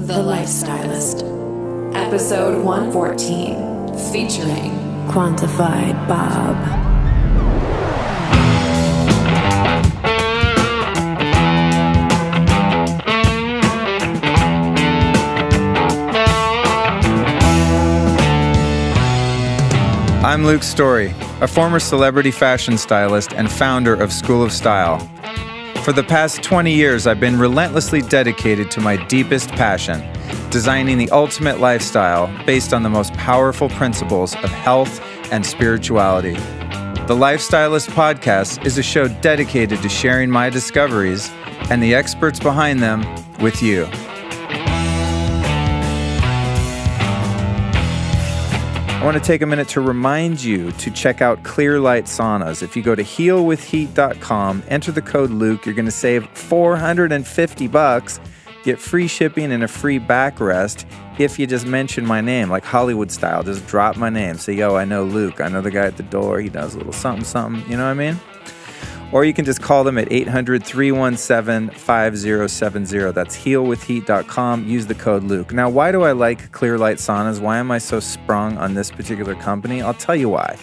The Lifestylist, Episode 114, featuring Quantified Bob. I'm Luke Storey, a former celebrity fashion stylist and founder of School of Style. For the past 20 years, I've been relentlessly dedicated to my deepest passion, designing the ultimate lifestyle based on the most powerful principles of health and spirituality. The Lifestylist Podcast is a show dedicated to sharing my discoveries and the experts behind them with you. I want to take a minute to remind you to check out Clear Light Saunas. If you go to healwithheat.com, enter the code Luke, you're going to save $450, get free shipping and a free backrest if you just mention my name, like Hollywood style. Just drop my name. Say, yo, I know Luke. I know the guy at the door. He does a little something. You know what I mean? Or you can just call them at 800-317-5070. That's healwithheat.com. Use the code Luke. Now, why do I like Clear Light Saunas? Why am I so sprung on this particular company? I'll tell you why.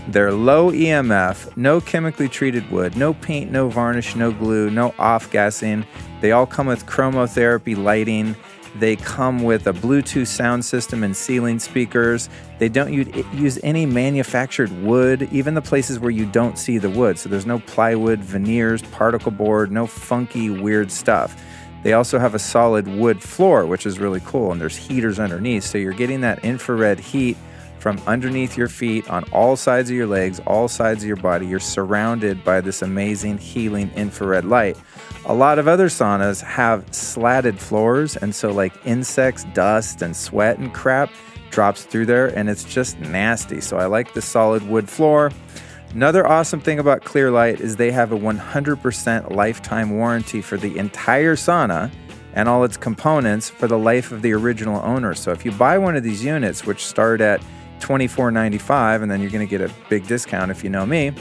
They're low EMF, no chemically treated wood, no paint, no varnish, no glue, no off-gassing. They all come with chromotherapy lighting. They come with a Bluetooth sound system and ceiling speakers. They don't use any manufactured wood, even the places where you don't see the wood. So there's no plywood, veneers, particle board, no funky, weird stuff. They also have a solid wood floor, which is really cool, and there's heaters underneath. So you're getting that infrared heat from underneath your feet, on all sides of your legs, all sides of your body. You're surrounded by this amazing healing infrared light. A lot of other saunas have slatted floors, and so like insects, dust, and sweat and crap drops through there, and it's just nasty. So I like the solid wood floor. Another awesome thing about Clear Light is they have a 100% lifetime warranty for the entire sauna and all its components for the life of the original owner. So if you buy one of these units, which start at $24.95, and then you're going to get a big discount if you know me,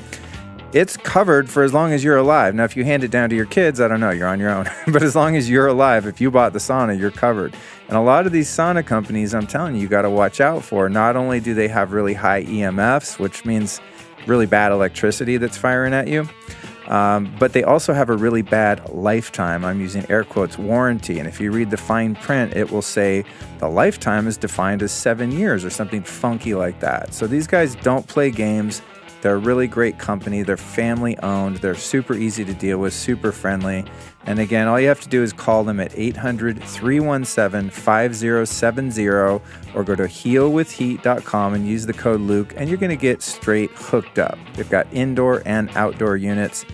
it's covered for as long as you're alive. Now, if you hand it down to your kids, I don't know, you're on your own. But as long as you're alive, if you bought the sauna, you're covered. And a lot of these sauna companies, I'm telling you, you got to watch out for. Not only do they have really high EMFs, which means really bad electricity that's firing at you, but they also have a really bad lifetime, I'm using air quotes, warranty. And if you read the fine print, it will say the lifetime is defined as 7 years or something funky like that. So these guys don't play games. They're a really great company. They're family owned. They're super easy to deal with, super friendly. And again, all you have to do is call them at 800-317-5070 or go to healwithheat.com and use the code Luke, and you're going to get straight hooked up. They've got indoor and outdoor units.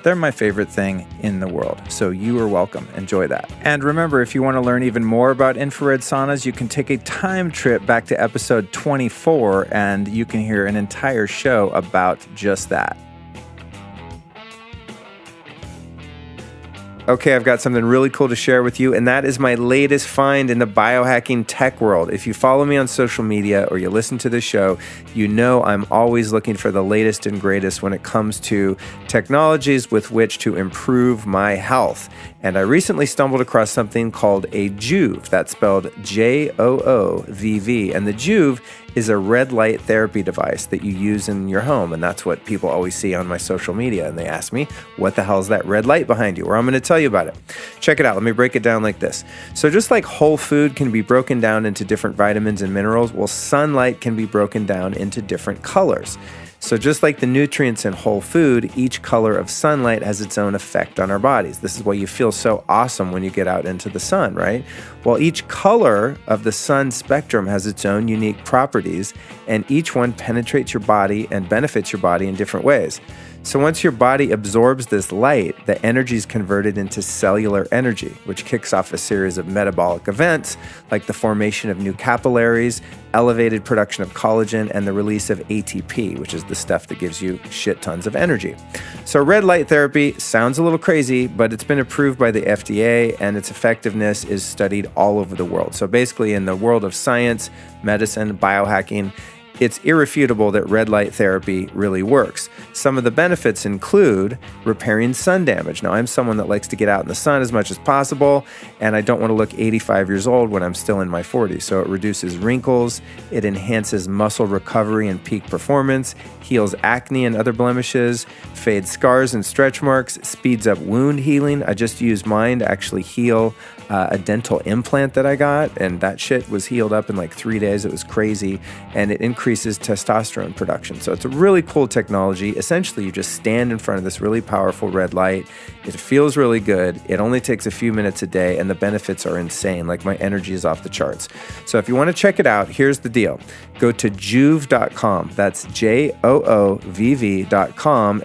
They're my favorite thing in the world. So you are welcome. Enjoy that. And remember, if you want to learn even more about infrared saunas, you can take a time trip back to episode 24 and you can hear an entire show about just that. Okay, I've got something really cool to share with you, and that is my latest find in the biohacking tech world. If you follow me on social media or you listen to this show, you know I'm always looking for the latest and greatest when it comes to technologies with which to improve my health. And I recently stumbled across something called a Joovv. That's spelled Joovv. And the Joovv is a red light therapy device that you use in your home. And that's what people always see on my social media. And they ask me, what the hell is that red light behind you? Or I'm going to tell you about it. Check it out. Let me break it down like this. So just like whole food can be broken down into different vitamins and minerals, well, sunlight can be broken down into different colors. So just like the nutrients in whole food, each color of sunlight has its own effect on our bodies. This is why you feel so awesome when you get out into the sun, right? Well, each color of the sun spectrum has its own unique properties, and each one penetrates your body and benefits your body in different ways. So once your body absorbs this light, the energy is converted into cellular energy, which kicks off a series of metabolic events like the formation of new capillaries, elevated production of collagen, and the release of ATP, which is the stuff that gives you shit tons of energy. So red light therapy sounds a little crazy, but it's been approved by the FDA, and its effectiveness is studied all over the world. So basically in the world of science, medicine, biohacking, it's irrefutable that red light therapy really works. Some of the benefits include repairing sun damage. Now, I'm someone that likes to get out in the sun as much as possible, and I don't want to look 85 years old when I'm still in my 40s. So it reduces wrinkles, it enhances muscle recovery and peak performance, heals acne and other blemishes, fades scars and stretch marks, speeds up wound healing. I just used mine to actually heal a dental implant that I got, and that shit was healed up in like 3 days. It was crazy, and it increases testosterone production. So it's a really cool technology. Essentially, you just stand in front of this really powerful red light. It feels really good. It only takes a few minutes a day, and the benefits are insane. Like, my energy is off the charts. So if you want to check it out, here's the deal. Go to joovv.com. That's JOOVV.com.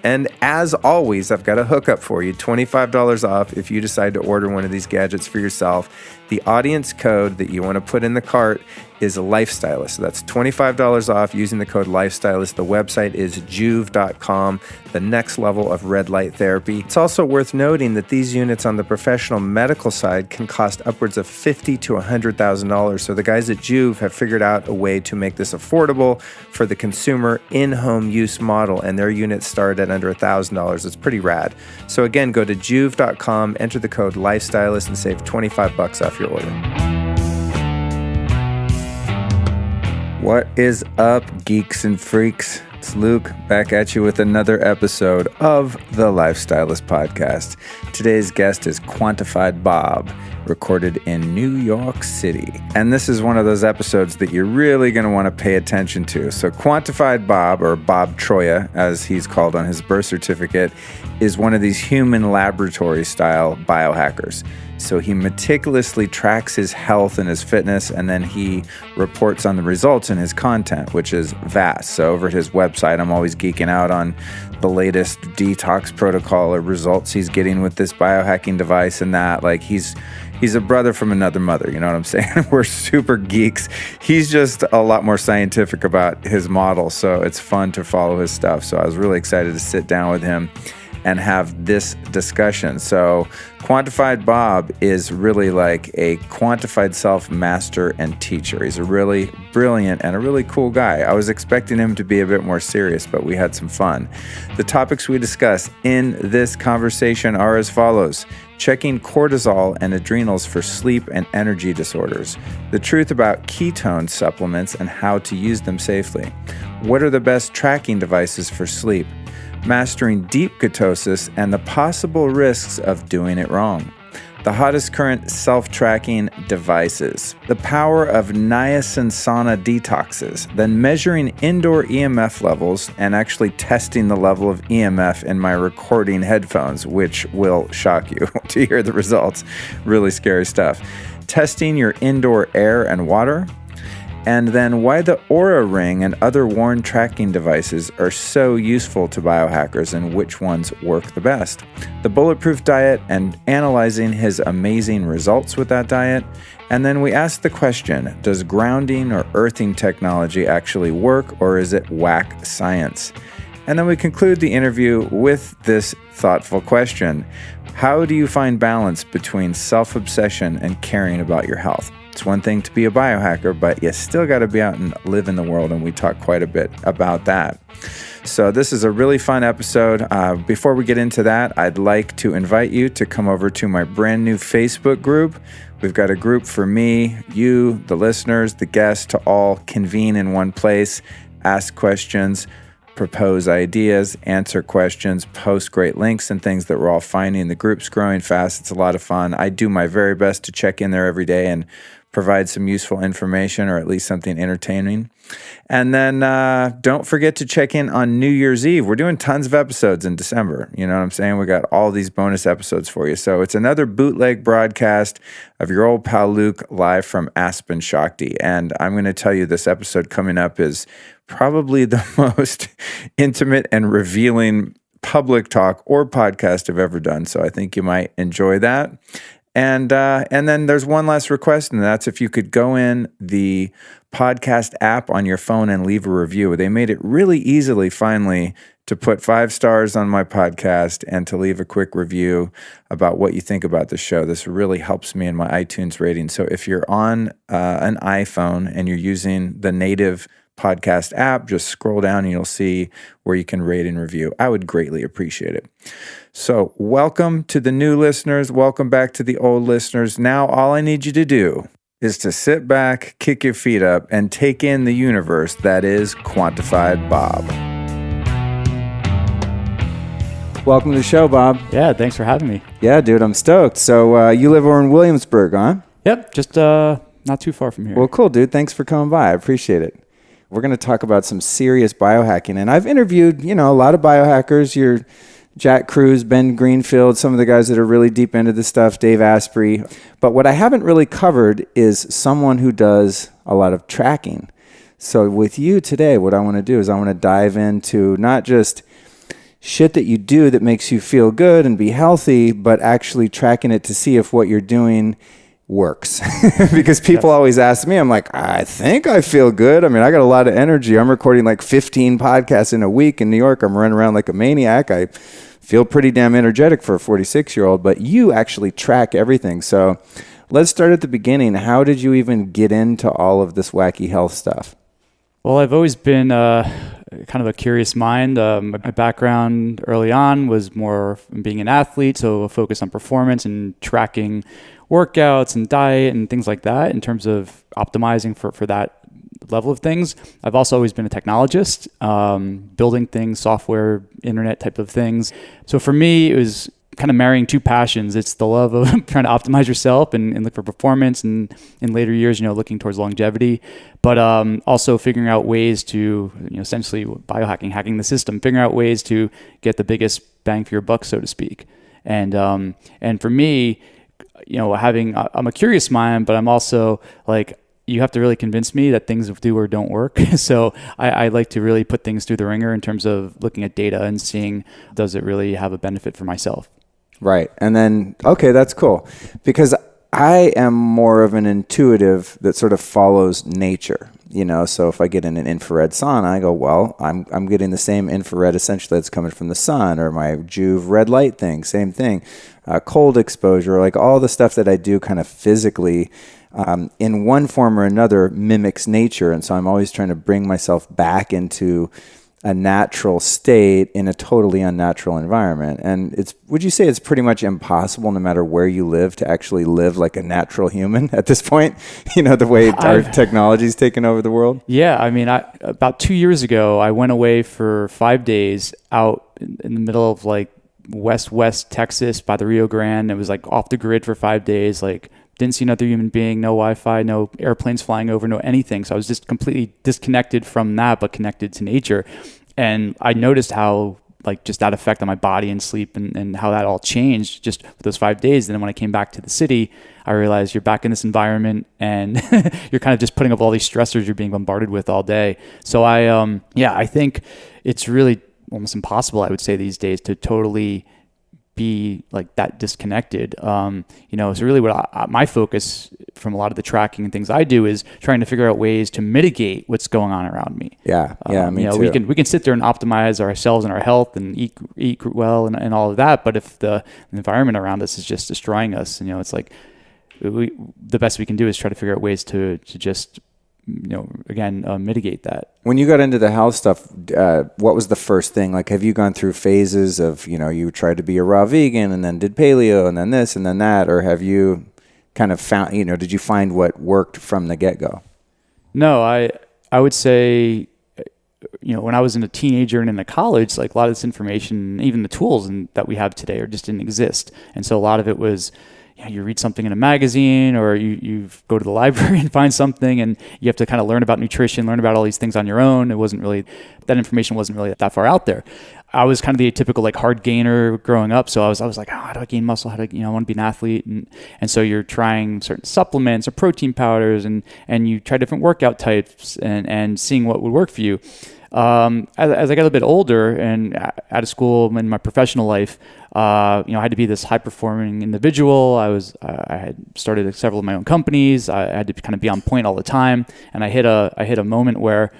And as always, I've got a hookup for you, $25 off if you decide to order one of these gadgets for yourself. The audience code that you want to put in the cart is a Lifestylist. So that's $25 off using the code Lifestylist. The website is joovv.com, the next level of red light therapy. It's also worth noting that these units on the professional medical side can cost upwards of $50,000 to $100,000. So the guys at Joovv have figured out a way to make this affordable for the consumer in-home use model, and their units start at under $1,000. It's pretty rad. So again, go to joovv.com, enter the code Lifestylist, and save $25 off your order. What is up, geeks and freaks? It's Luke back at you with another episode of the Lifestylist Podcast. Today's guest is Quantified Bob, recorded in New York City. And this is one of those episodes that you're really going to want to pay attention to. So Quantified Bob, or Bob Troya, as he's called on his birth certificate, is one of these human laboratory-style biohackers. So he meticulously tracks his health and his fitness, and then he reports on the results in his content, which is vast. So over at his website, I'm always geeking out on the latest detox protocol or results he's getting with this biohacking device and that. Like, he's a brother from another mother, you know what I'm saying? We're super geeks. He's just a lot more scientific about his model, so it's fun to follow his stuff. So I was really excited to sit down with him and have this discussion. So Quantified Bob is really like a quantified self master and teacher. He's a really brilliant and a really cool guy. I was expecting him to be a bit more serious, but we had some fun. The topics we discuss in this conversation are as follows: checking cortisol and adrenals for sleep and energy disorders, the truth about ketone supplements and how to use them safely, what are the best tracking devices for sleep, mastering deep ketosis and the possible risks of doing it wrong, the hottest current self-tracking devices, the power of niacin sauna detoxes, then measuring indoor EMF levels and actually testing the level of EMF in my recording headphones, which will shock you to hear the results. Really scary stuff. Testing your indoor air and water, and then why the Oura Ring and other worn tracking devices are so useful to biohackers and which ones work the best. The bulletproof diet and analyzing his amazing results with that diet. And then we ask the question, does grounding or earthing technology actually work, or is it whack science? And then we conclude the interview with this thoughtful question: how do you find balance between self-obsession and caring about your health? It's one thing to be a biohacker, but you still got to be out and live in the world, and we talk quite a bit about that. So this is a really fun episode. Before we get into that, I'd like to invite you to come over to my brand new Facebook group. We've got a group for me, you, the listeners, the guests, to all convene in one place, ask questions, propose ideas, answer questions, post great links and things that we're all finding. The group's growing fast. It's a lot of fun. I do my very best to check in there every day and provide some useful information, or at least something entertaining. And then don't forget to check in on New Year's Eve. We're doing tons of episodes in December. You know what I'm saying? We got all these bonus episodes for you. So it's another bootleg broadcast of your old pal Luke live from Aspen Shakti. And I'm going to tell you, this episode coming up is probably the most intimate and revealing public talk or podcast I've ever done. So I think you might enjoy that. And then there's one last request, and that's if you could go in the podcast app on your phone and leave a review. They made it really easily, finally, to put 5 stars on my podcast and to leave a quick review about what you think about the show. This really helps me in my iTunes rating. So if you're on an iPhone and you're using the native podcast app, just scroll down and you'll see where you can rate and review. I would greatly appreciate it. So welcome to the new listeners. Welcome back to the old listeners. Now all I need you to do is to sit back, kick your feet up, and take in the universe that is Quantified Bob. Welcome to the show, Bob. Yeah, thanks for having me. Yeah, dude, I'm stoked. So you live over in Williamsburg, huh? Yep, just not too far from here. Well, cool, dude. Thanks for coming by. I appreciate it. We're going to talk about some serious biohacking. And I've interviewed, a lot of biohackers. Your Jack Cruz, Ben Greenfield, some of the guys that are really deep into this stuff, Dave Asprey. But what I haven't really covered is someone who does a lot of tracking. So with you today, what I want to do is I want to dive into not just shit that you do that makes you feel good and be healthy, but actually tracking it to see if what you're doing works. Because people always ask me, I'm like, I think I feel good. I mean, I got a lot of energy. I'm recording like 15 podcasts in a week in New York. I'm running around like a maniac. I feel pretty damn energetic for a 46-year-old, but you actually track everything. So let's start at the beginning. How did you even get into all of this wacky health stuff? Well, I've always been kind of a curious mind. My background early on was more being an athlete, so a focus on performance and tracking workouts and diet and things like that in terms of optimizing for that level of things. I've also always been a technologist, building things, software, internet type of things. So for me, it was kind of marrying two passions. It's the love of trying to optimize yourself and look for performance, and in later years, looking towards longevity, but also figuring out ways to, essentially biohacking, hacking the system, figuring out ways to get the biggest bang for your buck, so to speak. And for me, I'm a curious mind, but I'm also like, you have to really convince me that things do or don't work. So I like to really put things through the ringer in terms of looking at data and seeing, does it really have a benefit for myself? Right. And then, okay, that's cool. Because I am more of an intuitive that sort of follows nature, so if I get in an infrared sauna, I go, well, I'm getting the same infrared essentially that's coming from the sun, or my Juve red light thing, same thing. Cold exposure, like all the stuff that I do kind of physically in one form or another mimics nature. And so I'm always trying to bring myself back into a natural state in a totally unnatural environment. And would you say it's pretty much impossible, no matter where you live, to actually live like a natural human at this point? The way our technology's taken over the world? Yeah. I mean, about 2 years ago, I went away for 5 days out in the middle of like West Texas by the Rio Grande. It was like off the grid for 5 days, like didn't see another human being, no Wi-Fi, no airplanes flying over, no anything. So I was just completely disconnected from that, but connected to nature. And I noticed how like just that effect on my body and sleep and how that all changed just for those 5 days. And then when I came back to the city, I realized you're back in this environment and you're kind of just putting up all these stressors you're being bombarded with all day. So I think it's really almost impossible, I would say, these days to totally be like that disconnected. So really what my focus from a lot of the tracking and things I do is trying to figure out ways to mitigate what's going on around me. Yeah. Me too. We can sit there and optimize ourselves and our health and eat well and all of that. But if the environment around us is just destroying us, it's like the best we can do is try to figure out ways to just mitigate that. When you got into the health stuff, what was the first thing? Like, have you gone through phases of, you tried to be a raw vegan and then did paleo and then this and then that? Or have you kind of found, did you find what worked from the get-go? No, I would say, when I was a teenager and in college, like a lot of this information, even the tools that we have today just didn't exist. And so a lot of it was, you read something in a magazine, or you go to the library and find something, and you have to kind of learn about nutrition, learn about all these things on your own. That information wasn't really that far out there. I was kind of the atypical like hard gainer growing up. So I was like, how do I gain muscle? I want to be an athlete. And so you're trying certain supplements or protein powders and you try different workout types and seeing what would work for you. As I got a bit older and out of school in my professional life, I had to be this high performing individual. I had started several of my own companies. I had to kind of be on point all the time. And I hit a moment where,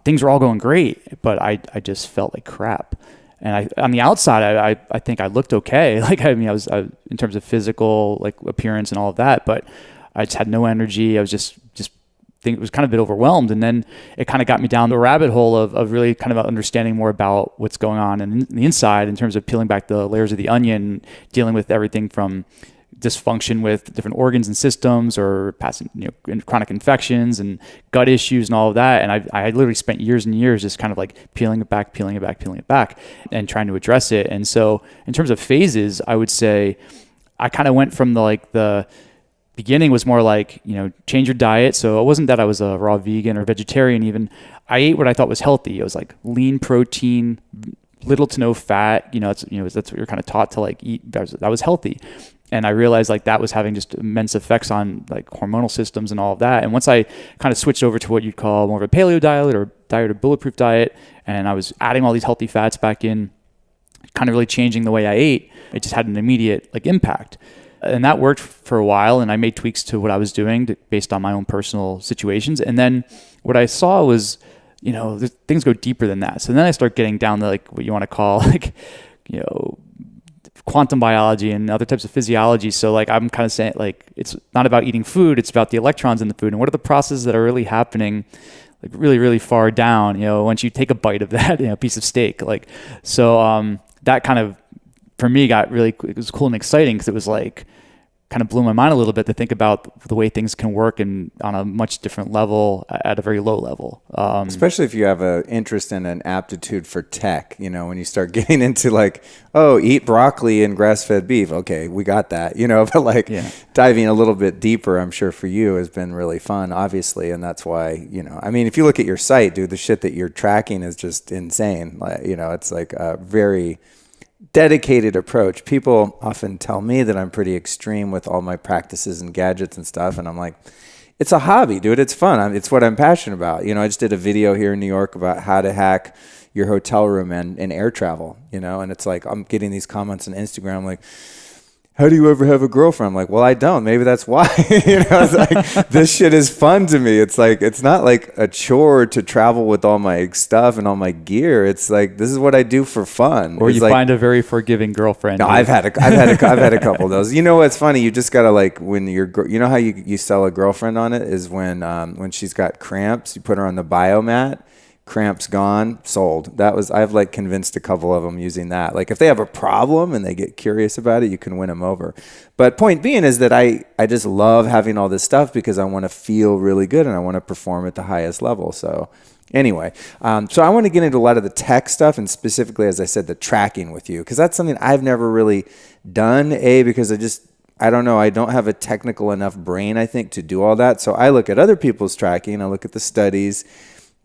things were all going great, but I just felt like crap. And on the outside, I think I looked okay. Like, I was in terms of physical, like appearance and all of that, but I just had no energy. I was just was kind of a bit overwhelmed. And then it kind of got me down the rabbit hole of really kind of understanding more about what's going on in the inside in terms of peeling back the layers of the onion, dealing with everything from dysfunction with different organs and systems, or passing, chronic infections and gut issues and all of that. And I literally spent years and years just kind of like peeling it back, and trying to address it. And so in terms of phases, I would say I kind of went from the beginning was more like, change your diet. So it wasn't that I was a raw vegan or vegetarian even. I ate what I thought was healthy. It was like lean protein, little to no fat. That's what you're kind of taught to like eat. That was healthy. And I realized like that was having just immense effects on like hormonal systems and all of that. And once I kind of switched over to what you'd call more of a paleo diet or bulletproof diet, and I was adding all these healthy fats back in, kind of really changing the way I ate, it just had an immediate like impact. And that worked for a while, and I made tweaks to what I was doing based on my own personal situations. And then what I saw was, things go deeper than that. So then I start getting down to like what you want to call like, quantum biology and other types of physiology. So like I'm kind of saying like it's not about eating food, it's about the electrons in the food and what are the processes that are really happening like really, really far down, once you take a bite of that, piece of steak. Like, so that kind of, for me, it was cool and exciting because it was like, kind of blew my mind a little bit to think about the way things can work and on a much different level at a very low level. Especially if you have an interest in an aptitude for tech, when you start getting into like, oh, eat broccoli and grass-fed beef. Okay, we got that, but like diving a little bit deeper, I'm sure for you has been really fun, obviously. And that's why, if you look at your site, dude, the shit that you're tracking is just insane. Like, it's like a very dedicated approach. People often tell me that I'm pretty extreme with all my practices and gadgets and stuff. And I'm like, it's a hobby, dude. It's fun. It's what I'm passionate about. I just did a video here in New York about how to hack your hotel room and air travel, and it's like, I'm getting these comments on Instagram like, how do you ever have a girlfriend? I'm like, well, I don't. Maybe that's why. It's like, this shit is fun to me. It's like, it's not like a chore to travel with all my stuff and all my gear. It's like, this is what I do for fun. Or it's you like, find a very forgiving girlfriend. No, I've had a couple of those. What's funny? You just gotta like when how you sell a girlfriend on it is when she's got cramps, you put her on the biomat. Cramps gone, sold. I've like convinced a couple of them using that. Like if they have a problem and they get curious about it, you can win them over. But point being is that I just love having all this stuff because I want to feel really good and I want to perform at the highest level. So anyway, so I want to get into a lot of the tech stuff and specifically, as I said, the tracking with you, because that's something I've never really done, because I don't know. I don't have a technical enough brain, I think, to do all that. So I look at other people's tracking. I look at the studies.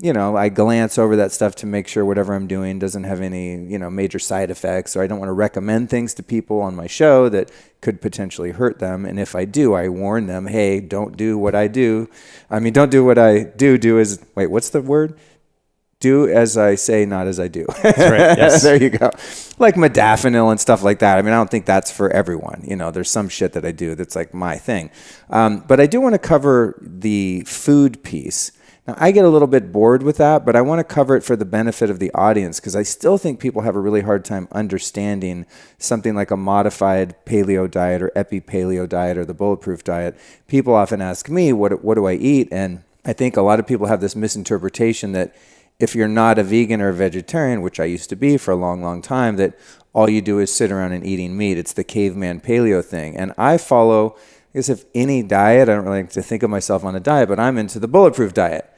I glance over that stuff to make sure whatever I'm doing doesn't have any, major side effects, or I don't want to recommend things to people on my show that could potentially hurt them. And if I do, I warn them, hey, don't do what I do. Don't do what I do. What's the word? Do as I say, not as I do. That's right. Yes. There you go. Like modafinil and stuff like that. I don't think that's for everyone. There's some shit that I do that's like my thing. But I do want to cover the food piece. Now, I get a little bit bored with that, but I want to cover it for the benefit of the audience because I still think people have a really hard time understanding something like a modified paleo diet or epi-paleo diet or the bulletproof diet. People often ask me, what do I eat? And I think a lot of people have this misinterpretation that if you're not a vegan or a vegetarian, which I used to be for a long, long time, that all you do is sit around and eating meat. It's the caveman paleo thing. And I follow, I guess if any diet, I don't really like to think of myself on a diet, but I'm into the bulletproof diet.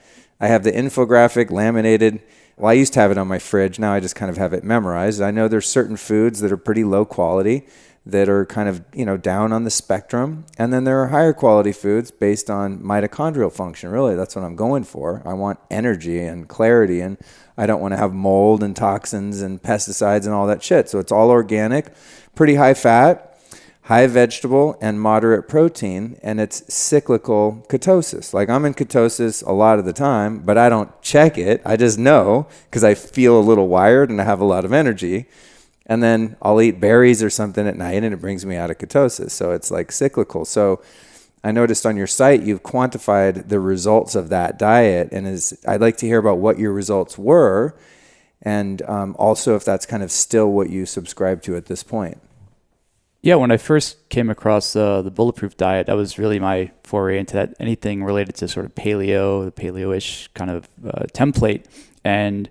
I have the infographic laminated. Well, I used to have it on my fridge. Now I just kind of have it memorized. I know there's certain foods that are pretty low quality that are kind of, down on the spectrum. And then there are higher quality foods based on mitochondrial function. Really, that's what I'm going for. I want energy and clarity, and I don't want to have mold and toxins and pesticides and all that shit. So it's all organic, pretty high fat, high vegetable, and moderate protein, and it's cyclical ketosis. Like I'm in ketosis a lot of the time, but I don't check it. I just know because I feel a little wired and I have a lot of energy. And then I'll eat berries or something at night and it brings me out of ketosis. So it's like cyclical. So I noticed on your site you've quantified the results of that diet, and I'd like to hear about what your results were, and also if that's kind of still what you subscribe to at this point. Yeah, when I first came across the bulletproof diet, that was really my foray into that, anything related to sort of paleo, the paleo-ish kind of template. And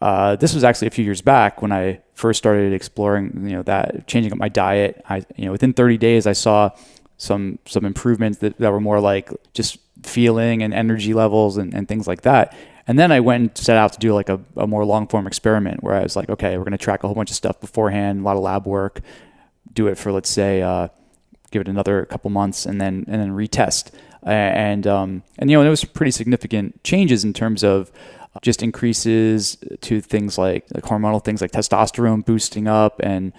this was actually a few years back when I first started exploring, that changing up my diet. Within 30 days, I saw some improvements that were more like just feeling and energy levels and things like that. And then I went and set out to do like a more long form experiment where I was like, okay, we're going to track a whole bunch of stuff beforehand, a lot of lab work, do it for, let's say, give it another couple months and then retest. And there was some pretty significant changes in terms of just increases to things like hormonal things like testosterone boosting up. And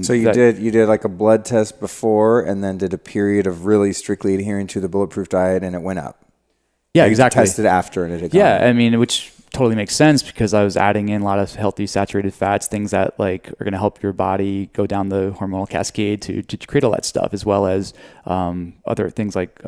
so you did like a blood test before and then did a period of really strictly adhering to the bulletproof diet and it went up. Yeah, exactly. Tested after and it had gone up. I mean, which totally makes sense because I was adding in a lot of healthy saturated fats, things that like are going to help your body go down the hormonal cascade to create all that stuff, as well as other things like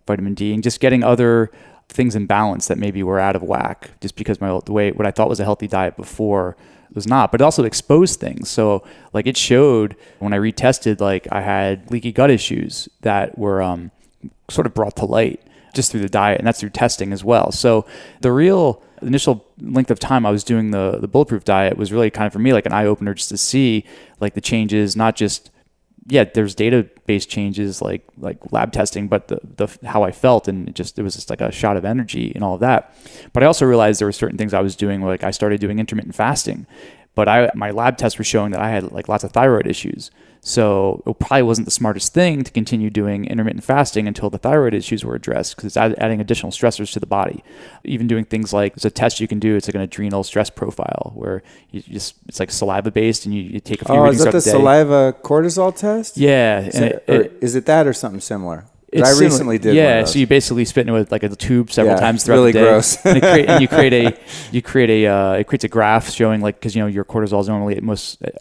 vitamin D and just getting other things in balance that maybe were out of whack just because what I thought was a healthy diet before was not. But it also exposed things. So like it showed when I retested, like I had leaky gut issues that were sort of brought to light just through the diet, and that's through testing as well. So the real initial length of time I was doing the bulletproof diet was really kind of for me like an eye opener just to see like the changes, not just there's database changes like lab testing, but the how I felt, and it was just like a shot of energy and all of that. But I also realized there were certain things I was doing, like I started doing intermittent fasting, but my lab tests were showing that I had like lots of thyroid issues. So it probably wasn't the smartest thing to continue doing intermittent fasting until the thyroid issues were addressed, because it's adding additional stressors to the body. Even doing things like, there's a test you can do, it's like an adrenal stress profile where it's like saliva based and you take a few readings throughout the day. Is that the saliva cortisol test? Yeah. Is it that or something similar? I recently did. Yeah, so you basically spit into it like a tube several times throughout the day. Really gross. And it creates a graph showing like, because your cortisol is normally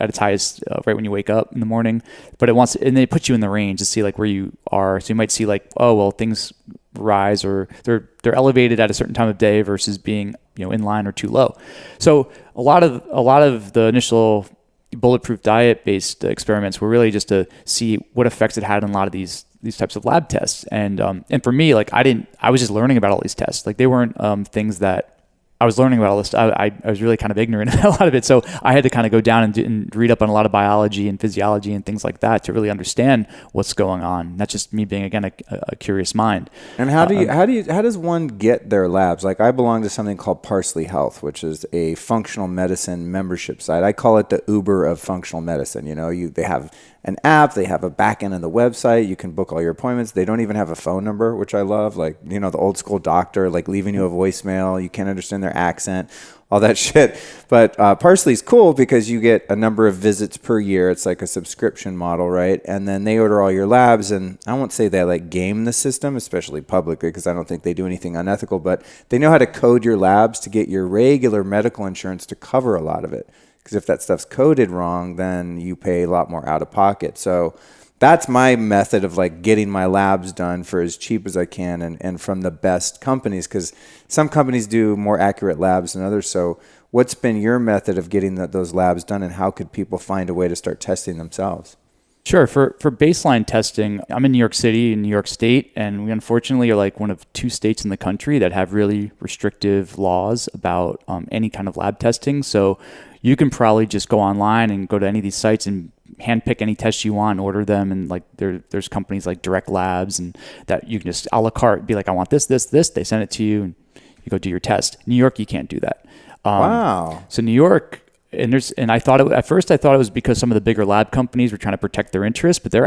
at its highest right when you wake up in the morning, but and they put you in the range to see like where you are. So you might see like, oh well, things rise or they're elevated at a certain time of day versus being in line or too low. So a lot of the initial bulletproof diet based experiments were really just to see what effects it had on a lot of these types of lab tests. And for me, like I was just learning about all these tests. Like they weren't things that I was learning about all this. I was really kind of ignorant about a lot of it. So I had to kind of go down and read up on a lot of biology and physiology and things like that to really understand what's going on. That's just me being, again, a curious mind. And how does one get their labs? Like I belong to something called Parsley Health, which is a functional medicine membership site. I call it the Uber of functional medicine. They have an app, they have a back end on the website, you can book all your appointments. They don't even have a phone number, which I love. Like, the old school doctor, like leaving you a voicemail, you can't understand their accent, all that shit. But Parsley's cool because you get a number of visits per year. It's like a subscription model, right? And then they order all your labs, and I won't say they like game the system, especially publicly, because I don't think they do anything unethical, but they know how to code your labs to get your regular medical insurance to cover a lot of it. Because if that stuff's coded wrong, then you pay a lot more out of pocket. So that's my method of like getting my labs done for as cheap as I can and from the best companies, because some companies do more accurate labs than others. So what's been your method of getting those labs done, and how could people find a way to start testing themselves? Sure. For baseline testing, I'm in New York City, in New York State, and we unfortunately are like one of 2 states in the country that have really restrictive laws about any kind of lab testing. So you can probably just go online and go to any of these sites and handpick any tests you want and order them. And like there's companies like Direct Labs and that you can just a la carte be like, I want this. They send it to you and you go do your test. New York, you can't do that. Wow. So New York, I thought at first it was because some of the bigger lab companies were trying to protect their interests, but they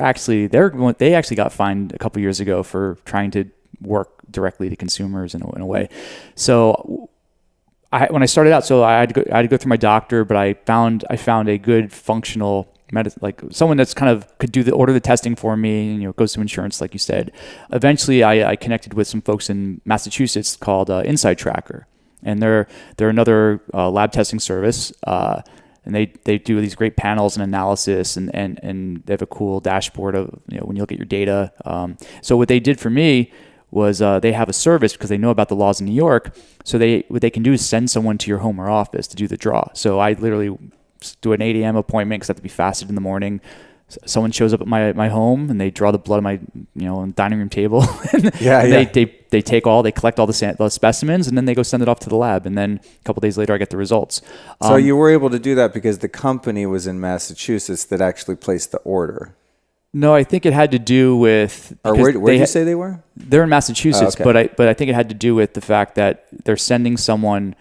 actually got fined a couple years ago for trying to work directly to consumers in a way. So when I started out, so I had to go through my doctor, but I found a good functional medicine, like someone that's kind of could order the testing for me, and goes to insurance, like you said. Eventually, I connected with some folks in Massachusetts called Inside Tracker, and they're another lab testing service, and they do these great panels and analysis, and they have a cool dashboard of when you look at your data. So what they did for me was they have a service because they know about the laws in New York. So what they can do is send someone to your home or office to do the draw. So I literally do an 8 a.m. appointment because I have to be fasted in the morning. someone shows up at my home and they draw the blood on my dining room table. Yeah, and they collect all the specimens, and then they go send it off to the lab, and then a couple days later I get the results. So you were able to do that because the company was in Massachusetts that actually placed the order. No, I think it had to do with. Or where did you say they were? They're in Massachusetts, Oh, okay. but I think it had to do with the fact that they're sending someone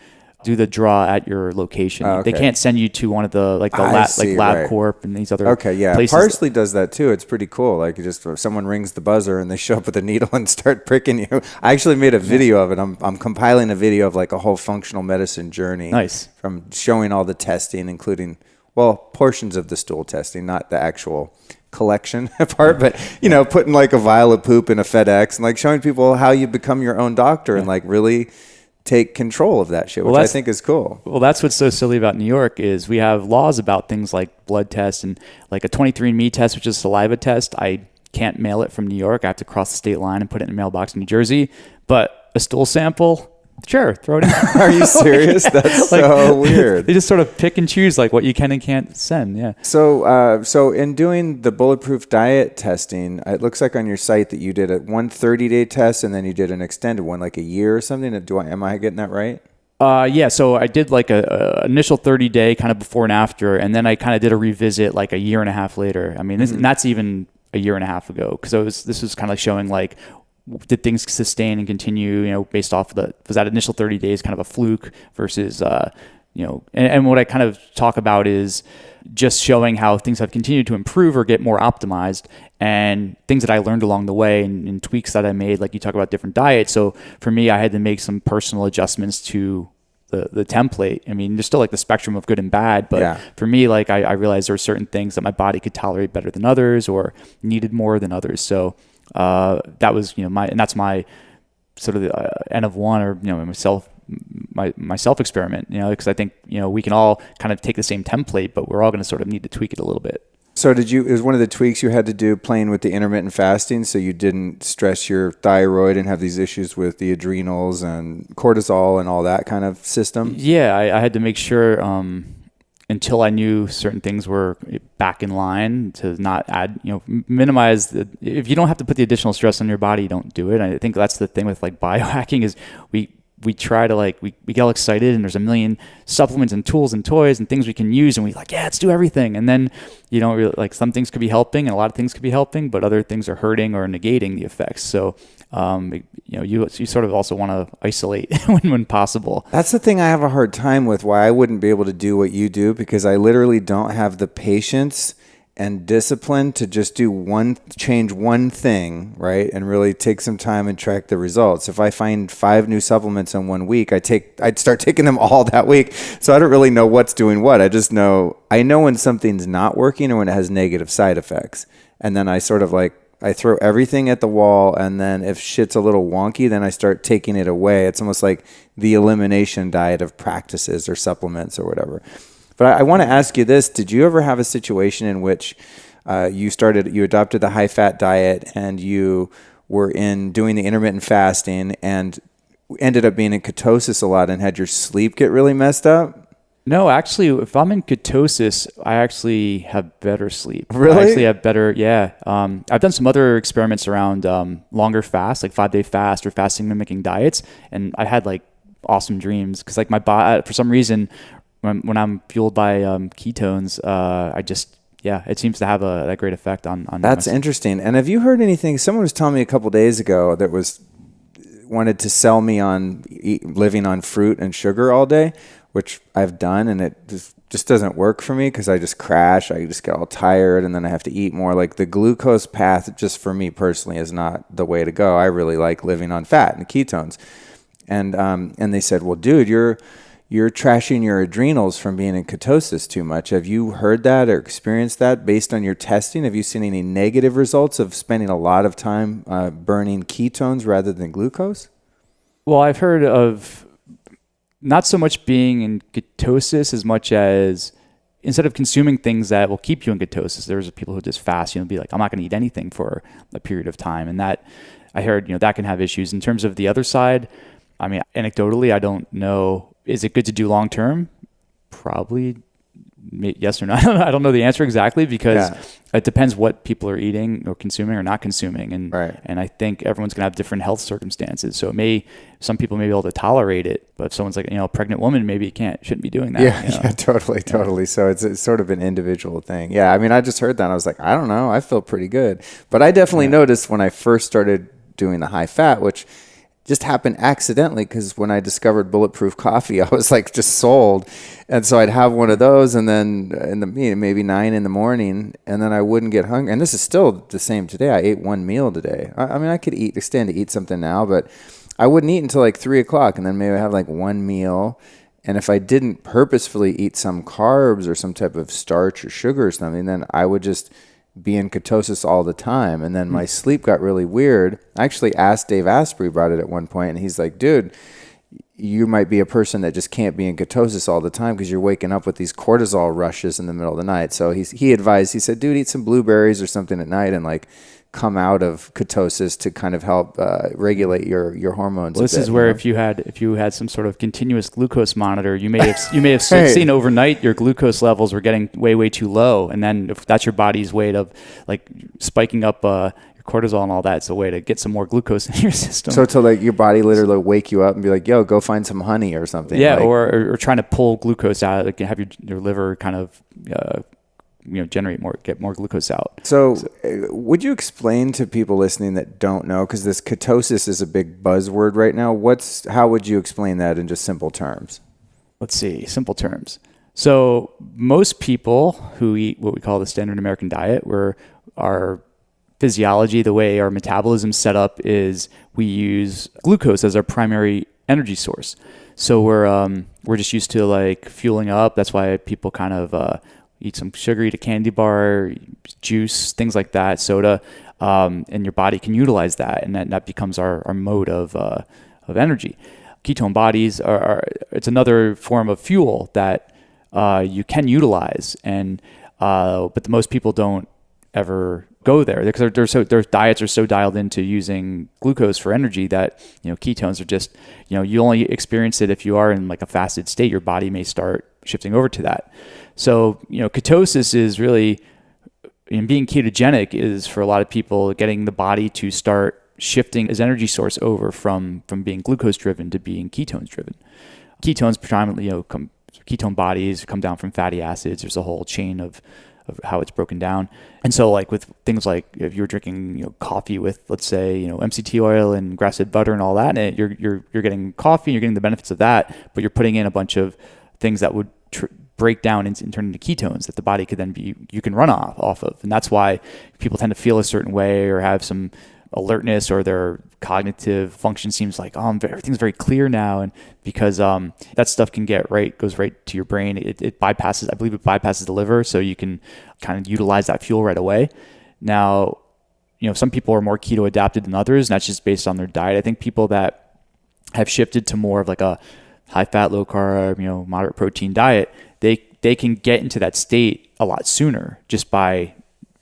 do the draw at your location. Oh, okay. They can't send you to one of the LabCorp and these other places. Parsley does that too. It's pretty cool. Like just someone rings the buzzer and they show up with a needle and start pricking you. I actually made a video of it. I'm compiling a video of like a whole functional medicine journey. Nice. From showing all the testing, including portions of the stool testing, not the actual collection part, but putting like a vial of poop in a FedEx and like showing people how you become your own doctor and like really take control of that shit, which I think is cool. Well, that's what's so silly about New York is we have laws about things like blood tests and like a 23andMe test, which is a saliva test. I can't mail it from New York. I have to cross the state line and put it in a mailbox in New Jersey. But a stool sample, sure, throw it in. Are you serious? That's so weird. They just sort of pick and choose like what you can and can't send. Yeah. So in doing the bulletproof diet testing, it looks like on your site that you did one 30-day test and then you did an extended one, like a year or something. Am I getting that right? Yeah. So I did like a initial 30-day kind of before and after, and then I kind of did a revisit like a year and a half later. I mean, and that's even a year and a half ago, because this was kind of showing like, did things sustain and continue, based off of was that initial 30 days kind of a fluke versus, and what I kind of talk about is just showing how things have continued to improve or get more optimized, and things that I learned along the way and tweaks that I made, like you talk about different diets. So for me, I had to make some personal adjustments to the template. I mean, there's still like the spectrum of good and bad, but for me, like I realized there were certain things that my body could tolerate better than others or needed more than others. So that was, and that's my sort of N of one, or, my self experiment, because I think, we can all kind of take the same template, but we're all going to sort of need to tweak it a little bit. So is one of the tweaks you had to do playing with the intermittent fasting so you didn't stress your thyroid and have these issues with the adrenals and cortisol and all that kind of system? Yeah, I had to make sure, until I knew certain things were back in line, to not add, minimize if you don't have to put the additional stress on your body, don't do it. I think that's the thing with like biohacking is we try to we get all excited and there's a million supplements and tools and toys and things we can use, and we let's do everything. And then, really, some things could be helping and a lot of things could be helping, but other things are hurting or negating the effects. So, you sort of also want to isolate when possible. That's the thing I have a hard time with, why I wouldn't be able to do what you do, because I literally don't have the patience and discipline to just change one thing, right? And really take some time and track the results. If I find 5 new supplements in 1 week, I'd start taking them all that week. So I don't really know what's doing what. I know when something's not working or when it has negative side effects. And then I sort of I throw everything at the wall, and then if shit's a little wonky, then I start taking it away. It's almost like the elimination diet of practices or supplements or whatever. But I want to ask you this. Did you ever have a situation in which you adopted the high-fat diet and you were doing the intermittent fasting and ended up being in ketosis a lot and had your sleep get really messed up? No, actually, if I'm in ketosis, I actually have better sleep. Really? I actually have better, yeah. I've done some other experiments around longer fasts, like 5-day fast or fasting mimicking diets, and I had awesome dreams because my body, for some reason, when I'm fueled by ketones, it seems to have a great effect on. That's interesting. And have you heard anything? Someone was telling me a couple days ago that wanted to sell me on living on fruit and sugar all day, which I've done, and it just doesn't work for me because I just crash. I just get all tired, and then I have to eat more. Like the glucose path, just for me personally, is not the way to go. I really like living on fat and ketones. And they said, well, dude, you're trashing your adrenals from being in ketosis too much. Have you heard that or experienced that based on your testing? Have you seen any negative results of spending a lot of time burning ketones rather than glucose? Well, I've heard of not so much being in ketosis as much as instead of consuming things that will keep you in ketosis, there's people who just fast, be like, I'm not going to eat anything for a period of time. And that I heard, that can have issues. In terms of the other side, I mean, anecdotally, I don't know. Is it good to do long term? Probably yes or no. I don't know the answer exactly because it depends what people are eating or consuming or not consuming. And and I think everyone's going to have different health circumstances. So some people may be able to tolerate it, but if someone's like, a pregnant woman, maybe shouldn't be doing that. Yeah, totally. So it's sort of an individual thing. Yeah, I mean, I just heard that and I was like, I don't know, I feel pretty good. But I definitely noticed when I first started doing the high fat, which just happened accidentally because when I discovered bulletproof coffee, I was like just sold. And so I'd have one of those and then maybe 9 a.m, and then I wouldn't get hungry. And this is still the same today. I ate one meal today. I mean, I could stand to eat something now, but I wouldn't eat until like 3 o'clock. And then maybe I have like one meal. And if I didn't purposefully eat some carbs or some type of starch or sugar or something, then I would just be in ketosis all the time. And then my sleep got really weird. I actually asked Dave Asprey about it at one point, and he's like, dude, you might be a person that just can't be in ketosis all the time because you're waking up with these cortisol rushes in the middle of the night. So he advised, he said, dude, eat some blueberries or something at night and like come out of ketosis to kind of help regulate your hormones. Well, this is where if you had some sort of continuous glucose monitor, you may have seen overnight your glucose levels were getting way too low, and then if that's your body's way of like spiking up your cortisol and all that, it's a way to get some more glucose in your system. So to like your body literally wake you up and be like, yo, go find some honey or something. Yeah, or trying to pull glucose out, like have your liver kind of get more glucose out. So would you explain to people listening that don't know, because this ketosis is a big buzzword right now, how would you explain that in just simple terms? Let's see, simple terms. So most people who eat what we call the standard American diet, where our physiology, the way our metabolism set up is we use glucose as our primary energy source. So we're just used to like fueling up. That's why people kind of eat some sugar, eat a candy bar, juice, things like that, soda, and your body can utilize that, and that becomes our mode of energy. Ketone bodies it's another form of fuel that you can utilize, and but most people don't ever go there because their diets are so dialed into using glucose for energy that ketones are just you only experience it if you are in like a fasted state. Your body may start shifting over to that. So, ketosis is really, being ketogenic is for a lot of people getting the body to start shifting its energy source over from being glucose driven to being ketones driven. Ketones predominantly, ketone bodies come down from fatty acids. There's a whole chain of how it's broken down. And so like with things like if you're drinking coffee with, let's say, MCT oil and grass-fed butter and all that, and you're getting coffee, you're getting the benefits of that, but you're putting in a bunch of things that would break down and turn into ketones that the body could then you can run off of. And that's why people tend to feel a certain way or have some alertness, or their cognitive function seems like, everything's very clear now. And because that stuff goes right to your brain. It bypasses, I believe it bypasses the liver, so you can kind of utilize that fuel right away. Now, some people are more keto adapted than others, and that's just based on their diet. I think people that have shifted to more of like a high fat, low carb, moderate protein diet, they can get into that state a lot sooner just by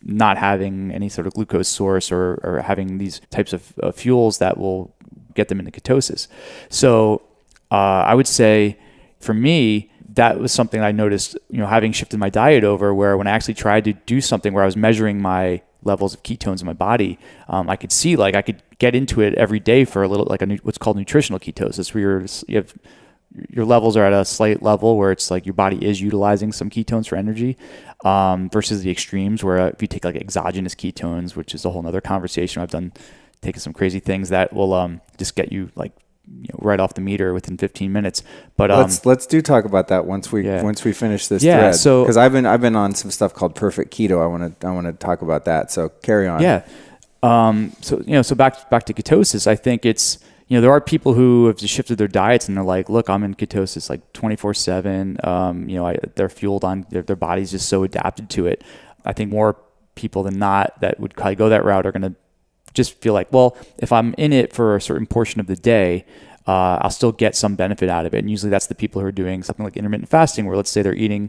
not having any sort of glucose source or having these types of fuels that will get them into ketosis. So I would say for me, that was something I noticed, having shifted my diet over, where when I actually tried to do something where I was measuring my levels of ketones in my body, I could see like I could get into it every day for a little, like what's called nutritional ketosis, where your levels are at a slight level where it's like your body is utilizing some ketones for energy, versus the extremes where if you take like exogenous ketones, which is a whole nother conversation. I've taken some crazy things that will just get you like right off the meter within 15 minutes. But let's talk about that once we finish this thread. So because I've been on some stuff called Perfect Keto. I want to talk about that. So carry on. Yeah. So back to ketosis. I think it's, there are people who have just shifted their diets and they're like, look, I'm in ketosis like 24/7. They're fueled on their body's just so adapted to it. I think more people than not that would probably go that route are going to just feel like, well, if I'm in it for a certain portion of the day, I'll still get some benefit out of it. And usually that's the people who are doing something like intermittent fasting, where let's say they're eating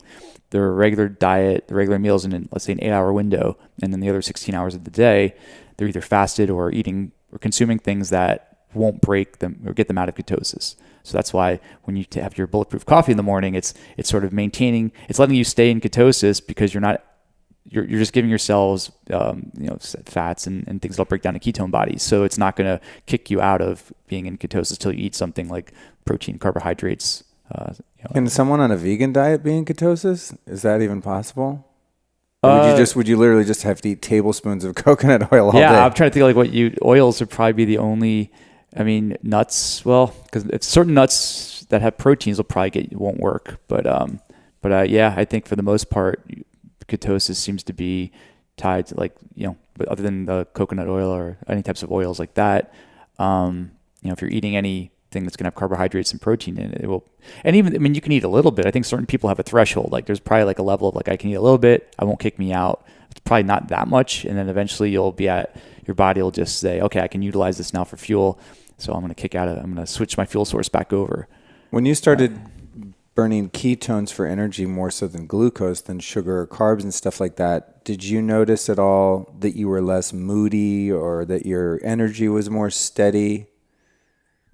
their regular diet, the regular meals in, let's say, an 8-hour window, and then the other 16 hours of the day, they're either fasted or eating or consuming things that won't break them or get them out of ketosis. So that's why when you have your bulletproof coffee in the morning, it's sort of maintaining, it's letting you stay in ketosis because you're just giving your cells, fats and things that'll break down to ketone bodies. So it's not going to kick you out of being in ketosis till you eat something like protein, carbohydrates. Can someone on a vegan diet be in ketosis? Is that even possible? Or would you literally just have to eat tablespoons of coconut oil all day? Yeah, I'm trying to think like oils would probably be the only. I mean, nuts. Well, because if certain nuts that have proteins won't work. But yeah, I think for the most part, ketosis seems to be tied to but other than the coconut oil or any types of oils like that, if you're eating anything that's gonna have carbohydrates and protein in it, it will. And even, I mean, you can eat a little bit. I think certain people have a threshold. Like there's probably like a level of like, I can eat a little bit, I won't kick me out. It's probably not that much. And then eventually your body will just say, okay, I can utilize this now for fuel. So I'm going to kick out of it. I'm going to switch my fuel source back over. When you started burning ketones for energy more so than glucose, than sugar or carbs and stuff like that, did you notice at all that you were less moody or that your energy was more steady?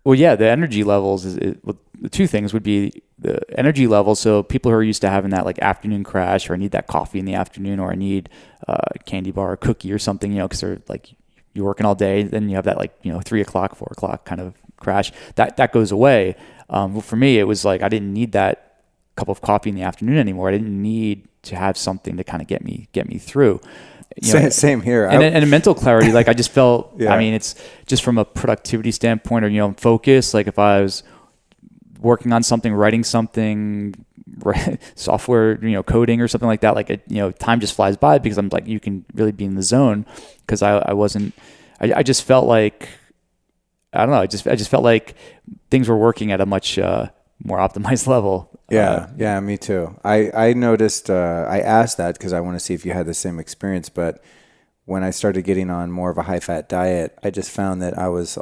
Well, yeah, the energy levels the two things would be the energy level. So people who are used to having that like afternoon crash, or I need that coffee in the afternoon, or I need a candy bar or cookie or something, because they're like, you're working all day, then you have that 3 o'clock, 4 o'clock kind of crash. That goes away. Well, for me, it was like I didn't need that cup of coffee in the afternoon anymore. I didn't need to have something to kind of get me through. Same here. And a mental clarity, like I just felt. Yeah. I mean, it's just from a productivity standpoint, or focus. Like if I was working on something, writing something, software, coding or something like that, like time just flies by because I'm like, you can really be in the zone because I just felt like, I don't know. I just felt like things were working at a much more optimized level. Yeah, me too. I noticed, I asked that because I want to see if you had the same experience, but when I started getting on more of a high-fat diet, I just found that I was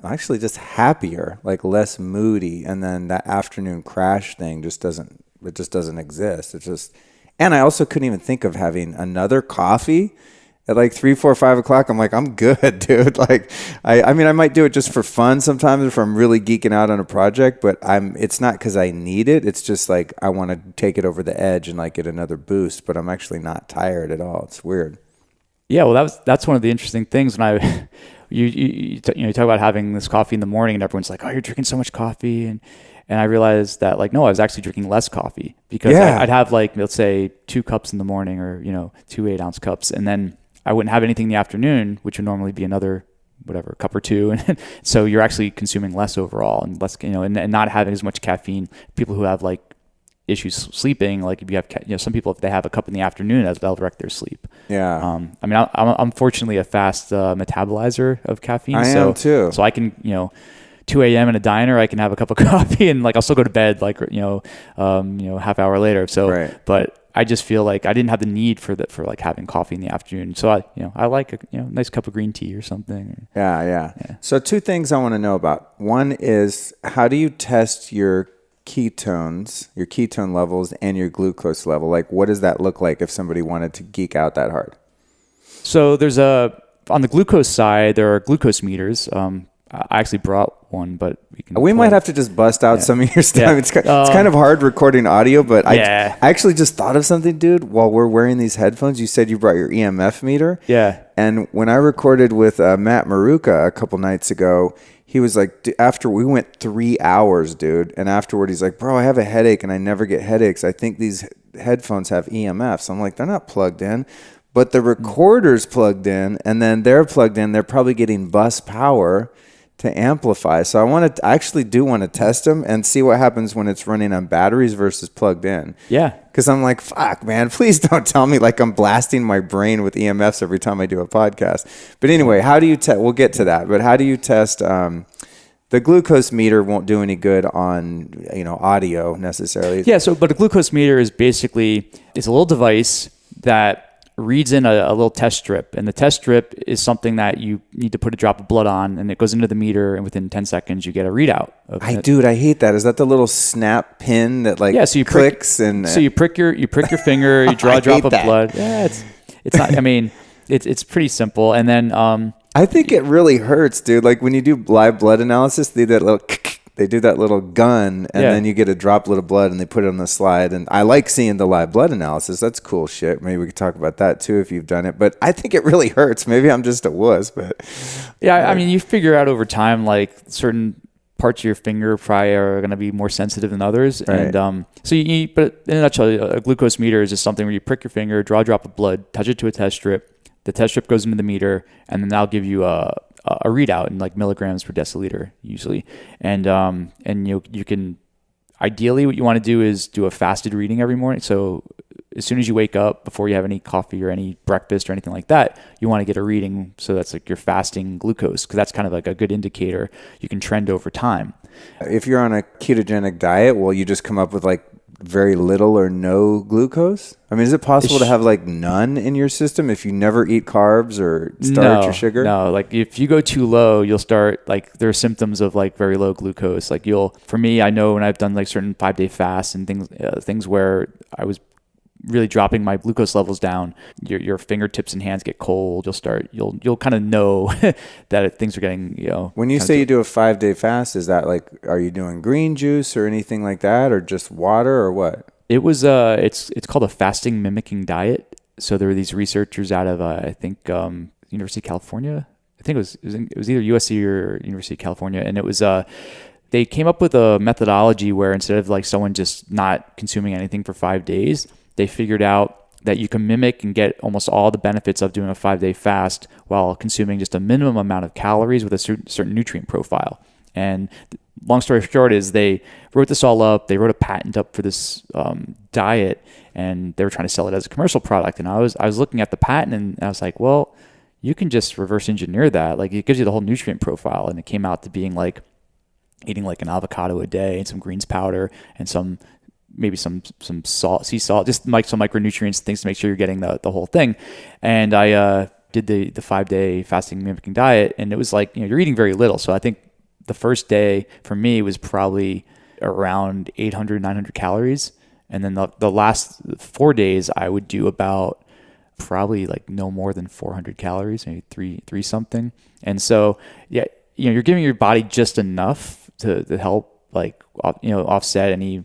actually just happier, like less moody, and then that afternoon crash thing just doesn't exist. And I also couldn't even think of having another coffee at like 3, 4, 5 o'clock. I'm like, I'm good, dude. Like, I mean, I might do it just for fun sometimes if I'm really geeking out on a project, but it's not because I need it. It's just like, I want to take it over the edge and like get another boost, but I'm actually not tired at all. It's weird. Yeah, well, that's one of the interesting things when you talk about having this coffee in the morning, and everyone's like, "Oh, you're drinking so much coffee," and I realized that no, I was actually drinking less coffee because I'd have let's say 2 cups in the morning, or 2 8-ounce cups, and then I wouldn't have anything in the afternoon, which would normally be another cup or 2, and so you're actually consuming less overall and less, and not having as much caffeine. People who have issues sleeping, like if you have some people, if they have a cup in the afternoon, that'll wreck their sleep. Yeah. I mean, I'm fortunately a fast metabolizer of caffeine. I am too. So I can 2 a.m. in a diner, I can have a cup of coffee and I'll still go to bed half hour later. So right. But I just feel like I didn't have the need for having coffee in the afternoon. So I like a nice cup of green tea or something. Yeah. So 2 things I want to know about. One is, how do you test your ketones, your ketone levels, and your glucose level? Like, what does that look like if somebody wanted to geek out that hard? So there's on the glucose side, there are glucose meters. I actually brought one, but we might have to just bust out some of your stuff. Yeah. It's kind of hard recording audio, but yeah. I actually just thought of something, dude, while we're wearing these headphones. You said you brought your EMF meter. Yeah. And when I recorded with Matt Maruka a couple nights ago, he was like, after we went 3 hours, dude, and afterward he's like, bro, I have a headache and I never get headaches. I think these headphones have EMFs. I'm like, they're not plugged in, but the recorder's plugged in, and then they're plugged in. They're probably getting bus power to amplify. So I actually do want to test them and see what happens when it's running on batteries versus plugged in. Yeah. Because I'm like, fuck, man, please don't tell me like I'm blasting my brain with EMFs every time I do a podcast. But anyway, how do you test? We'll get to that. But how do you test? The glucose meter won't do any good on audio necessarily. Yeah. But a glucose meter is basically, it's a little device that reads in a little test strip, and the test strip is something that you need to put a drop of blood on, and it goes into the meter, and within 10 seconds you get a readout. Dude, I hate that. Is that the little snap pin that so you clicks so you prick your finger, you draw a drop of blood. Yeah, it's not. I mean, it's pretty simple, and then I think it really hurts, dude. Like when you do live blood analysis, they do that little gun, and then you get a droplet of blood, and they put it on the slide. And I like seeing the live blood analysis. That's cool shit. Maybe we could talk about that too if you've done it. But I think it really hurts. Maybe I'm just a wuss, but yeah, I mean, you figure out over time, like certain parts of your finger probably are going to be more sensitive than others. Right. And but in a nutshell, a glucose meter is just something where you prick your finger, draw a drop of blood, touch it to a test strip. The test strip goes into the meter, and then that'll give you a readout in like milligrams per deciliter usually. And you can, ideally what you want to do is do a fasted reading every morning. So as soon as you wake up, before you have any coffee or any breakfast or anything like that, you want to get a reading. So that's like your fasting glucose, because that's kind of like a good indicator. You can trend over time. If you're on a ketogenic diet, will you just come up with like very little or no glucose? I mean, is it possible to have like none in your system if you never eat carbs or starch or sugar? No, like if you go too low, you'll start like there are symptoms of like very low glucose. Like for me, I know when I've done like certain 5-day fasts and things where I was really dropping my glucose levels down, your fingertips and hands get cold. You'll kind of know that things are getting, When you say you do a 5-day fast, is that like, are you doing green juice or anything like that, or just water, or what? It was it's called a fasting mimicking diet. So there were these researchers out of I think University of California. I think it was either USC or University of California, and it was they came up with a methodology where instead of like someone just not consuming anything for 5 days, they figured out that you can mimic and get almost all the benefits of doing a 5-day fast while consuming just a minimum amount of calories with a certain nutrient profile. And long story short is they wrote this all up. They wrote a patent up for this diet, and they were trying to sell it as a commercial product. And I was looking at the patent, and I was like, well, you can just reverse engineer that. Like it gives you the whole nutrient profile. And it came out to being like eating like an avocado a day and some greens powder and maybe some salt, sea salt, just like some micronutrients, things to make sure you're getting the whole thing. And I did the 5-day fasting mimicking diet, and it was like, you're eating very little. So I think the first day for me was probably around 800, 900 calories. And then the last 4 days I would do about probably like no more than 400 calories, maybe three something. And so, yeah, you're giving your body just enough to help like, offset any,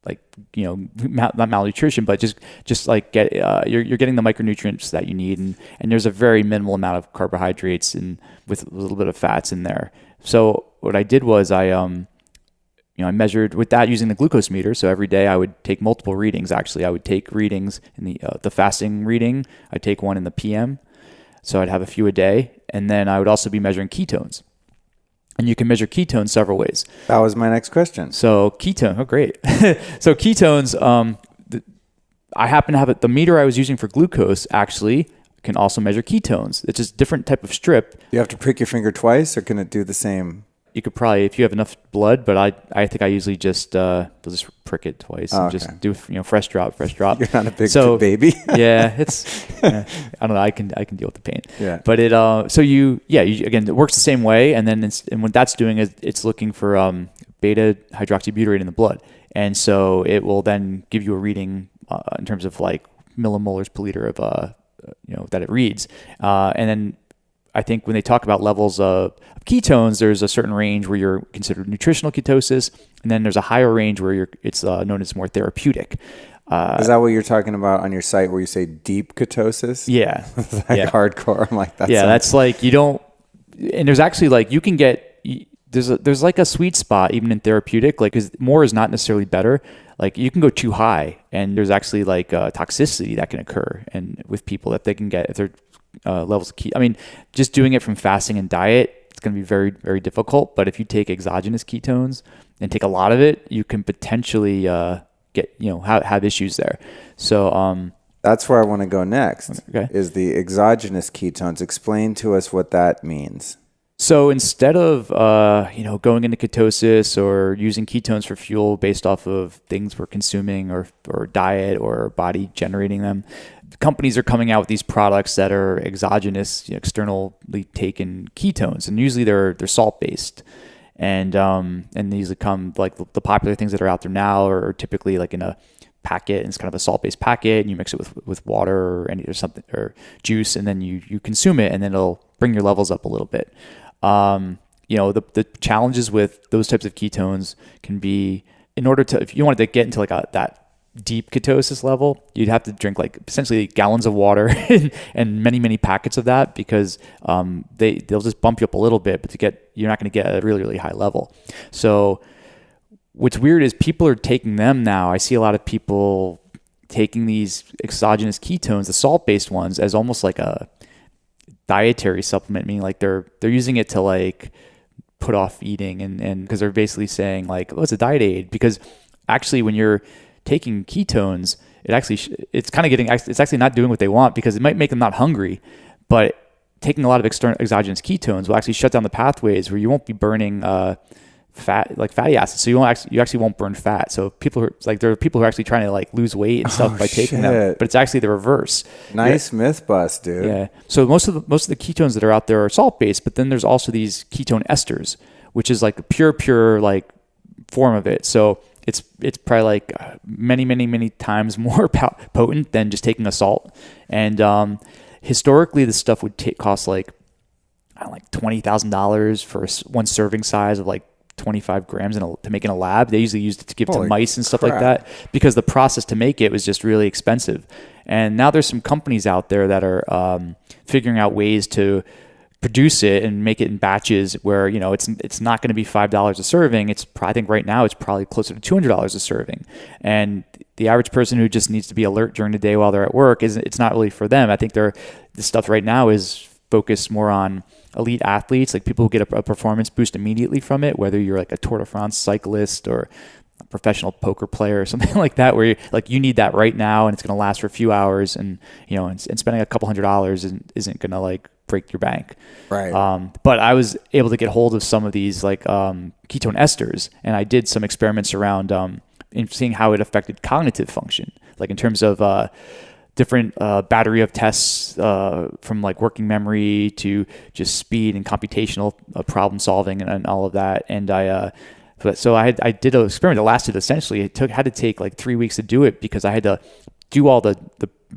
like, not malnutrition, but just like get you're getting the micronutrients that you need, and there's a very minimal amount of carbohydrates and with a little bit of fats in there. So what I did was I measured with that using the glucose meter. So every day I would take multiple readings. Actually, I would take readings in the fasting reading. I'd take one in the PM, so I'd have a few a day, and then I would also be measuring ketones. And you can measure ketones several ways. That was my next question. So great. So ketones, I happen to have the meter I was using for glucose actually can also measure ketones. It's just a different type of strip. You have to prick your finger twice, or can it do the same? You could probably, if you have enough blood, but I think I usually just prick it twice and just do fresh drop. You're not a big baby. Yeah, it's I don't know. I can deal with the pain. Yeah. But it again, it works the same way, and then and what that's doing is it's looking for beta hydroxybutyrate in the blood, and so it will then give you a reading in terms of like millimolars per liter of that it reads, and then I think when they talk about levels of ketones, there's a certain range where you're considered nutritional ketosis, and then there's a higher range where it's known as more therapeutic. Is that what you're talking about on your site where you say deep ketosis? Yeah. Hardcore. I'm like, that's like you don't, and there's actually like you can get, there's like a sweet spot even in therapeutic, like because more is not necessarily better. Like you can go too high, and there's actually like toxicity that can occur, and with people that they can get if they're levels of I mean, just doing it from fasting and diet, it's going to be very, very difficult. But if you take exogenous ketones and take a lot of it, you can potentially get have issues there. So that's where I want to go next. Okay. Is the exogenous ketones. Explain to us what that means. So instead of going into ketosis or using ketones for fuel based off of things we're consuming or diet or body generating them, companies are coming out with these products that are exogenous, externally taken ketones, and usually they're salt based, and these come like the popular things that are out there now are typically like in a packet, and it's kind of a salt-based packet, and you mix it with water or something or juice, and then you consume it, and then it'll bring your levels up a little bit. The challenges with those types of ketones can be, in order to, if you wanted to get into like that deep ketosis level, you'd have to drink like essentially gallons of water and many packets of that, because they'll just bump you up a little bit, but you're not going to get a really, really high level. So what's weird is people are taking them now. I see a lot of people taking these exogenous ketones, the salt-based ones, as almost like a dietary supplement, meaning like they're using it to like put off eating, and because they're basically saying like, oh, it's a diet aid. Because actually when you're taking ketones, it's actually not doing what they want, because it might make them not hungry, but taking a lot of exogenous ketones will actually shut down the pathways where you won't be burning fat, like fatty acids. So you actually won't burn fat. So there are people who are actually trying to like lose weight and stuff by taking them, but it's actually the reverse. Nice myth bust, dude. Yeah. So most of the ketones that are out there are salt based, but then there's also these ketone esters, which is like a pure like form of it. So it's probably like many times more potent than just taking a salt. And historically, this stuff would cost like $20,000 for one serving size of like 25 grams to make in a lab. They usually used it to give to mice and stuff like that, because the process to make it was just really expensive. And now there's some companies out there that are figuring out ways to produce it and make it in batches where, it's not going to be $5 a serving. I think right now it's probably closer to $200 a serving. And the average person who just needs to be alert during the day while they're at work, it's not really for them. I think this stuff right now is focused more on elite athletes, like people who get a performance boost immediately from it, whether you're like a Tour de France cyclist or a professional poker player or something like that, where you need that right now and it's going to last for a few hours, and and spending a couple $100 isn't going to like break your bank. Right. But I was able to get hold of some of these like ketone esters, and I did some experiments around in seeing how it affected cognitive function, like in terms of different battery of tests from like working memory to just speed and computational problem solving and all of that. And I did an experiment that lasted essentially, had to take like 3 weeks to do it, because I had to do all the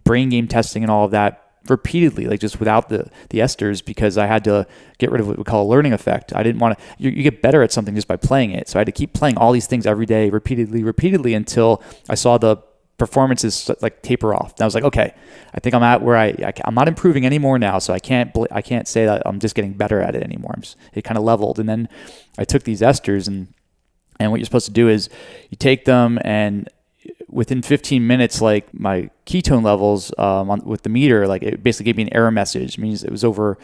brain game testing and all of that repeatedly, like just without the esters, because I had to get rid of what we call a learning effect. I didn't want to, you get better at something just by playing it. So I had to keep playing all these things every day, repeatedly until I saw the performances like taper off. And I was like, okay, I think I'm at where I'm not improving anymore now. So I can't say that I'm just getting better at it anymore. It kind of leveled. And then I took these esters, and what you're supposed to do is you take them, and within 15 minutes, like my ketone levels with the meter, like it basically gave me an error message. It means it was over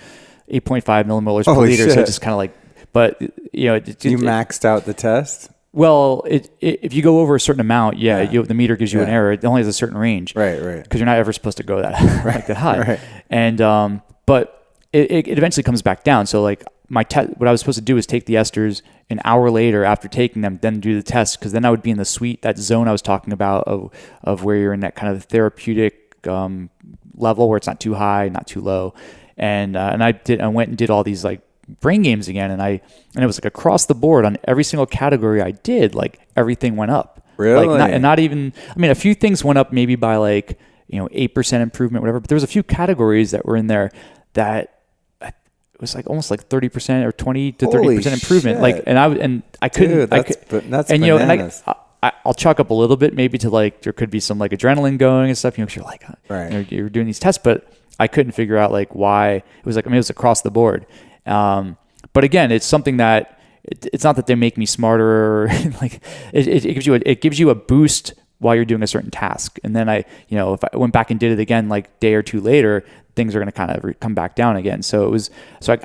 8.5 millimolars per liter. So it just kind of like, but you maxed out the test. Well, if you go over a certain amount, the meter gives you an error. It only has a certain range, right? Because you're not ever supposed to go that like that high. Right. And but it eventually comes back down. So like what I was supposed to do is take the esters an hour later after taking them, then do the test, because then I would be in that zone I was talking about of where you're in that kind of therapeutic level where it's not too high, not too low. And I went and did all these like brain games again, and it was like across the board on every single category I did, like everything went up. Really? Like not even, I mean, a few things went up maybe by like 8% improvement, whatever, but there was a few categories that were in there that it was like almost like 30% or 20 to 30% improvement. Shit. Like, and I couldn't, that's and bananas. I'll chalk up a little bit maybe to like there could be some like adrenaline going and stuff, because you're like, right. You're doing these tests, but I couldn't figure out like why. It was like, it was across the board. But again, it's something that it's not that they make me smarter, or like it gives you a boost while you're doing a certain task. And then if I went back and did it again, like day or two later, things are going to kind of come back down again. So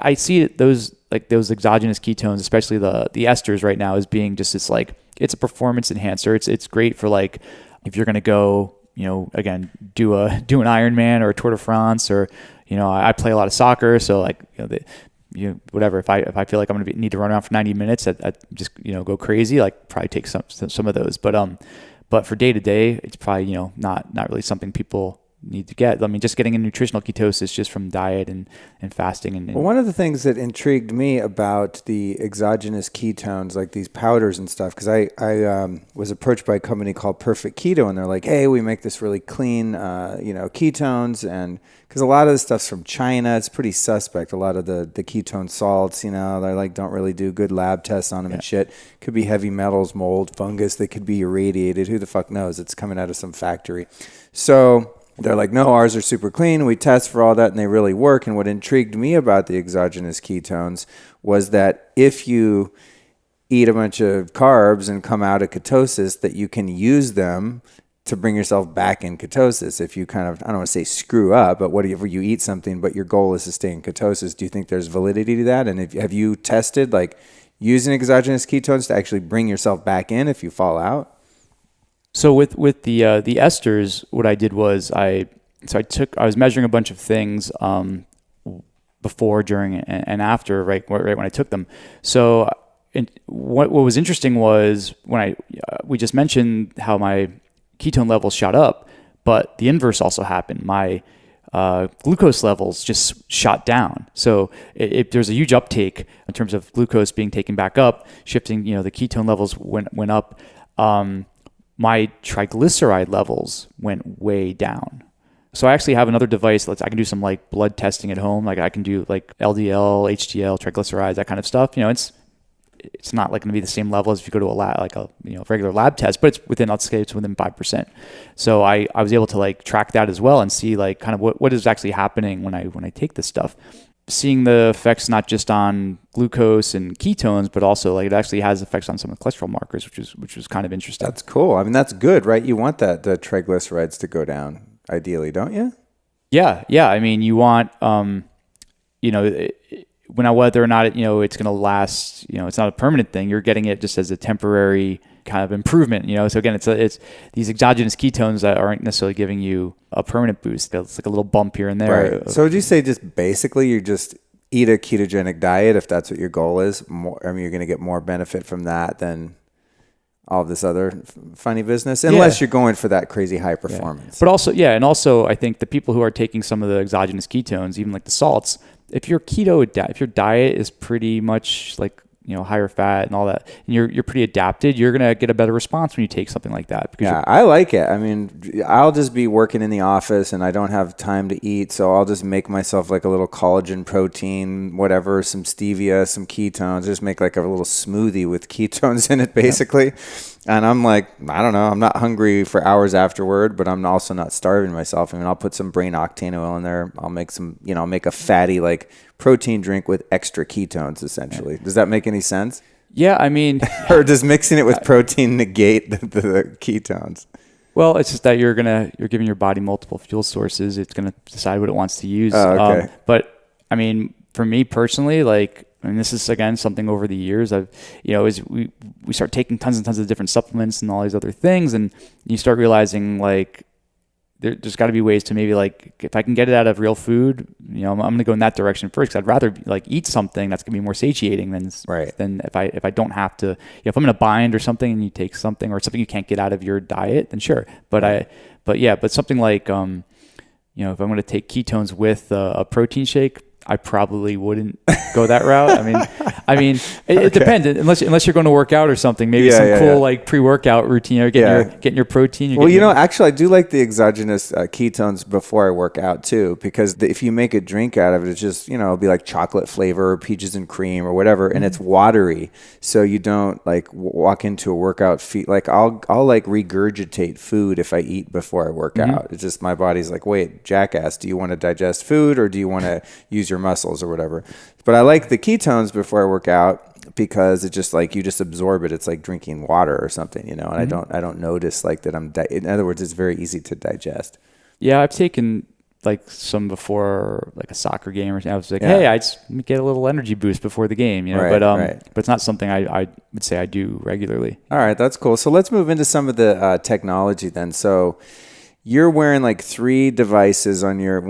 I see those exogenous ketones, especially the esters right now, as being just this like, it's a performance enhancer. It's great for like, if you're going to go, again, do an Ironman or a Tour de France, or, I play a lot of soccer. So like, whatever, if I feel like I'm going to need to run around for 90 minutes, I just, go crazy, like probably take some of those. But for day to day, it's probably, not really something people need to get. I mean, just getting a nutritional ketosis just from diet and fasting. And well, one of the things that intrigued me about the exogenous ketones, like these powders and stuff, because I was approached by a company called Perfect Keto, and they're like, hey, we make this really clean, ketones, and because a lot of the stuff's from China, it's pretty suspect. A lot of the ketone salts, they like don't really do good lab tests on them and shit. Could be heavy metals, mold, fungus. They could be irradiated. Who the fuck knows? It's coming out of some factory. So they're like, no, ours are super clean. We test for all that, and they really work. And what intrigued me about the exogenous ketones was that if you eat a bunch of carbs and come out of ketosis, that you can use them to bring yourself back in ketosis. If you kind of, I don't want to say screw up, but whatever, you eat something, but your goal is to stay in ketosis, do you think there's validity to that? And have you tested like using exogenous ketones to actually bring yourself back in if you fall out? So with the esters, what I did was I was measuring a bunch of things before, during, and after, right when I took them. So what was interesting was when we just mentioned how my ketone levels shot up, but the inverse also happened. My glucose levels just shot down. So if there's a huge uptake in terms of glucose being taken back up, shifting, the ketone levels went up. My triglyceride levels went way down. So I actually have another device. I can do some like blood testing at home. Like I can do like LDL, HDL, triglycerides, that kind of stuff. It's not like going to be the same level as if you go to a lab, like a regular lab test, but it's within 5%. So I was able to like track that as well and see like kind of what is actually happening when I take this stuff. Seeing the effects not just on glucose and ketones, but also like it actually has effects on some of the cholesterol markers, which was kind of interesting. That's cool. I mean, that's good, right? You want the triglycerides to go down, ideally, don't you? Yeah. I mean, you want, whether or not it's going to last, it's not a permanent thing. You're getting it just as a temporary kind of improvement, So again, it's these exogenous ketones that aren't necessarily giving you a permanent boost. It's like a little bump here and there. Right. So would you say just basically you just eat a ketogenic diet if that's what your goal is? You're going to get more benefit from that than all of this other funny business, unless you're going for that crazy high performance. But also, I think the people who are taking some of the exogenous ketones, even like the salts, if your diet is pretty much like higher fat and all that, and you're pretty adapted, you're gonna get a better response when you take something like that. Yeah, I like it. I mean, I'll just be working in the office and I don't have time to eat, so I'll just make myself like a little collagen protein, whatever, some stevia, some ketones, just make like a little smoothie with ketones in it, basically. Yeah. And I'm like, I don't know, I'm not hungry for hours afterward, but I'm also not starving myself. I mean, I'll put some brain octane oil in there. I'll make make a fatty like protein drink with extra ketones, essentially. Does that make any sense? Yeah, I mean, or does mixing it with protein negate the ketones? Well, it's just that you're giving your body multiple fuel sources. It's gonna decide what it wants to use. Oh, okay. But I mean, for me personally, this is again something over the years is we start taking tons and tons of different supplements and all these other things, and you start realizing like there's got to be ways to maybe like if I can get it out of real food, I'm going to go in that direction first. 'Cause I'd rather like eat something that's going to be more satiating than if I don't have to. If I'm in a bind or something and you take something or something you can't get out of your diet, then sure. But something like if I'm going to take ketones with a protein shake, I probably wouldn't go that route. I mean, it depends. Unless you're going to work out or something, maybe like pre-workout routine, getting your protein. Actually, I do like the exogenous ketones before I work out too, because if you make a drink out of it, it's just it'll be like chocolate flavor or peaches and cream or whatever, and it's watery, so you don't like walk into a workout like I'll like regurgitate food if I eat before I work out. It's just my body's like, wait, jackass, do you want to digest food or do you want to use your muscles or whatever? But I like the ketones before I work out because it's just like you just absorb it. It's like drinking water or something, and I don't notice like that in other words, it's very easy to digest. Yeah, I've taken like some before like a soccer game or something. I was like, hey, I just get a little energy boost before the game, but it's not something I would say I do regularly. All right, that's cool. So let's move into some of the technology then. So you're wearing like 3 devices on your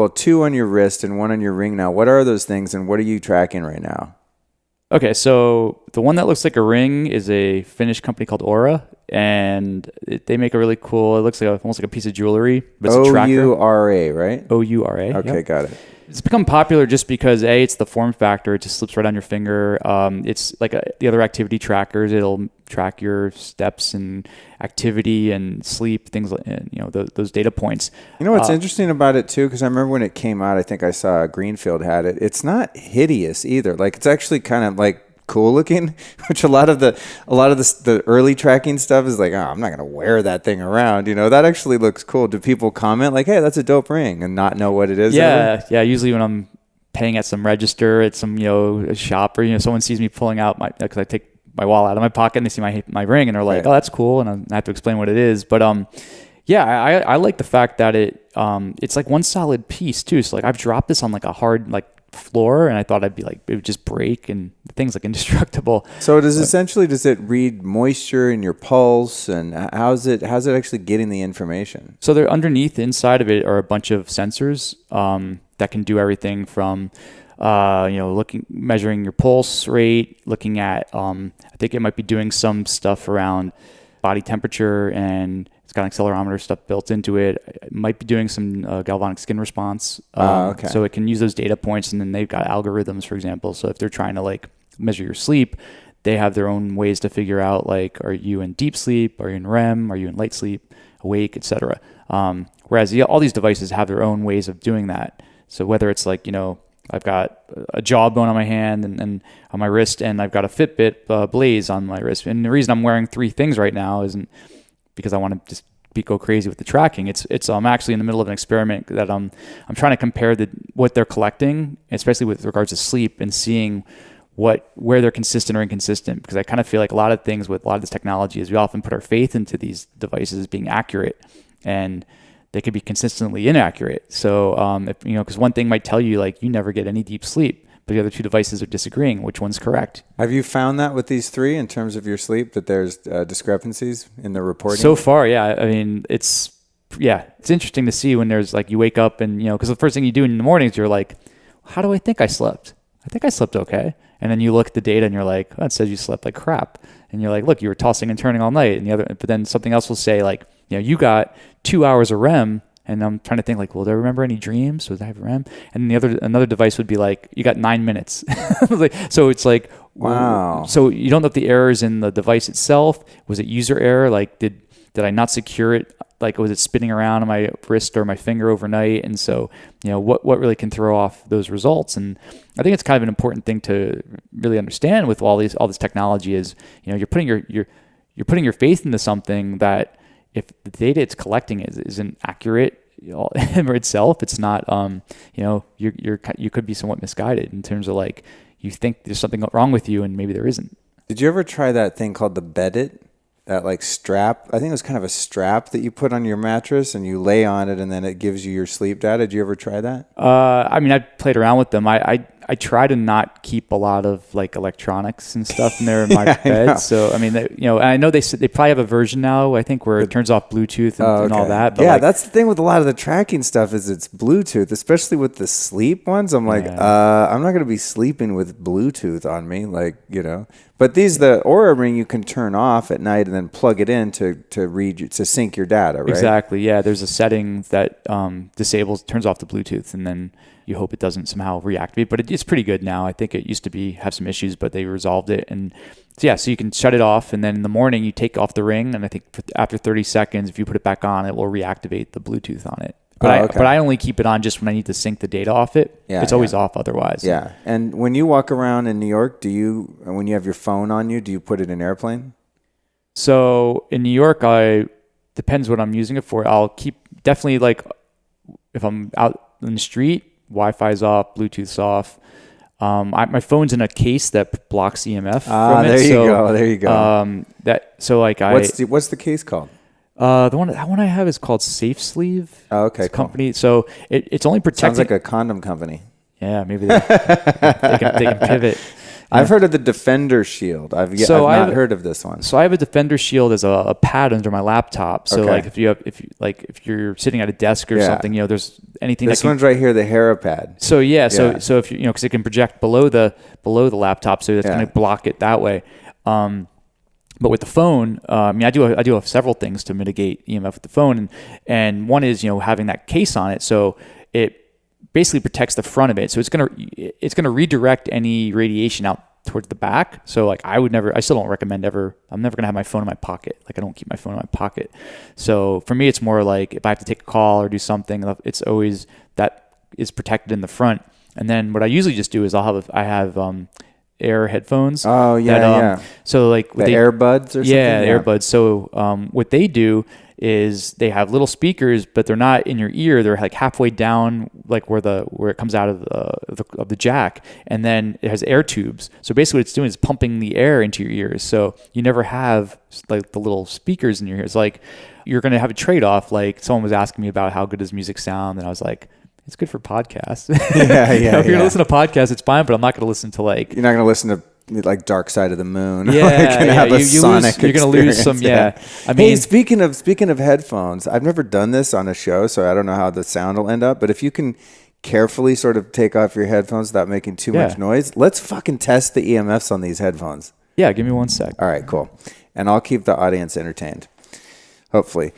2 on your wrist and 1 on your ring now. What are those things and what are you tracking right now? Okay, so the one that looks like a ring is a Finnish company called Aura, and they make a really cool. It looks like almost like a piece of jewelry, but it's a tracker. OURA, right? OURA. Okay, yep. got it. It's become popular just because it's the form factor. It just slips right on your finger. It's like the other activity trackers. It'll track your steps and activity and sleep, things like, those data points. You know what's interesting about it too? Because I remember when it came out, I think I saw Greenfield had it. It's not hideous either. Like it's actually kind of like cool looking, which a lot of the early tracking stuff is like, oh, I'm not gonna wear that thing around. That actually looks cool. Do people comment like, hey, that's a dope ring, and not know what it is? Yeah. Usually when I'm paying at some register at some a shop, or someone sees me pulling out because I take my wallet out of my pocket and they see my ring and they're like, right. Oh, that's cool, and I have to explain what it is. But I like the fact that it's like one solid piece too. So like I've dropped this on like a hard floor, and I thought it would just break, and the thing's like indestructible. So does it read moisture in your pulse, and how's it actually getting the information? So they're underneath, inside of it are a bunch of sensors that can do everything from measuring your pulse rate, looking at I think it might be doing some stuff around body temperature, and it's got an accelerometer stuff built into it. It might be doing some galvanic skin response. Okay. So it can use those data points, and then they've got algorithms, for example. So if they're trying to measure your sleep, they have their own ways to figure out are you in deep sleep, are you in REM, are you in light sleep, awake, etc. Whereas all these devices have their own ways of doing that. So whether it's I've got a jawbone on my hand and on my wrist, and I've got a Fitbit Blaze on my wrist. And the reason I'm wearing 3 things right now isn't because I want to just go crazy with the tracking. It's I'm actually in the middle of an experiment that I'm trying to compare what they're collecting, especially with regards to sleep, and seeing where they're consistent or inconsistent. Because I kind of feel like a lot of things with a lot of this technology is we often put our faith into these devices being accurate, and they could be consistently inaccurate. So, because one thing might tell you you never get any deep sleep, but the other 2 devices are disagreeing which one's correct. Have you found that with these 3 in terms of your sleep, that there's discrepancies in the reporting? So far, yeah. I mean, it's interesting to see when there's you wake up and, because the first thing you do in the mornings, you're like, how do I think I slept? I think I slept okay. And then you look at the data and you're like, oh, it says you slept like crap. And you're like, look, you were tossing and turning all night. But then something else will say you got 2 hours of REM, and I'm trying to think well, do I remember any dreams? Was I have REM? And another device would be you got 9 minutes. So it's wow. So you don't know if the error is in the device itself. Was it user error? Did I not secure it? Was it spinning around on my wrist or my finger overnight? And so, what really can throw off those results? And I think it's kind of an important thing to really understand with all this technology is, you're putting your faith into something that, if the data it's collecting isn't accurate for itself, it's not. You could be somewhat misguided in terms of you think there's something wrong with you, and maybe there isn't. Did you ever try that thing called the Bedit? That strap? I think it was kind of a strap that you put on your mattress, and you lay on it, and then it gives you your sleep data. Did you ever try that? I mean, I played around with them. I try to not keep a lot of electronics and stuff in there in my bed. So I mean, I know they probably have a version now, I think, where it turns off Bluetooth and all that. But that's the thing with a lot of the tracking stuff is it's Bluetooth, especially with the sleep ones. I'm like, I'm not going to be sleeping with Bluetooth on me, But the Oura Ring you can turn off at night and then plug it in to sync your data, right? Exactly. Yeah, there's a setting that turns off the Bluetooth, and then you hope it doesn't somehow reactivate. But it's pretty good now. I think it used to have some issues, but they resolved it. And so you can shut it off, and then in the morning you take off the ring, and I think after 30 seconds, if you put it back on, it will reactivate the Bluetooth on it. But I only keep it on just when I need to sync the data off it. It's always off otherwise. Yeah. And when you walk around in New York, when you have your phone on you, do you put it in airplane? So in New York, depends what I'm using it for. I'll keep definitely if I'm out in the street, Wi-Fi's off, Bluetooth's off. My phone's in a case that blocks EMF from it. There you go. What's the case called? That one I have is called Safe Sleeve. Oh, okay, it's a company. So it's only protecting. Sounds like a condom company. Yeah, maybe they can pivot. I've heard of the Defender Shield. I've not heard of this one. So I have a Defender Shield as a pad under my laptop. So if you're sitting at a desk or something, there's anything. This one's right here, the Hera pad. So so if because it can project below the laptop, so that's going to block it that way. But with the phone, I do have several things to mitigate EMF with the phone, and one is having that case on it, so it basically protects the front of it. So it's gonna redirect any radiation out towards the back. So like I still don't recommend I'm never gonna have my phone in my pocket. Like I don't keep my phone in my pocket. So for me, it's more like if I have to take a call or do something, it's always that is protected in the front. And then what I usually just do is I have Air headphones. Oh yeah, So like the earbuds or something. Yeah, earbuds. So what they do is they have little speakers, but they're not in your ear. They're like halfway down, like where it comes out of the jack, and then it has air tubes. So basically, what it's doing is pumping the air into your ears. So you never have like the little speakers in your ears. Like you're going to have a trade off. Like someone was asking me about how good does music sound, and I was like, it's good for podcasts. Yeah. If you're gonna listen to podcasts, it's fine, but I'm not gonna listen to like. You're not gonna listen to like Dark Side of the Moon. Yeah, you're gonna lose some. Yeah. I mean, hey, speaking of headphones, I've never done this on a show, so I don't know how the sound will end up. But if you can carefully sort of take off your headphones without making too much noise, let's fucking test the EMFs on these headphones. Yeah, give me 1 sec. All right, cool. And I'll keep the audience entertained, hopefully.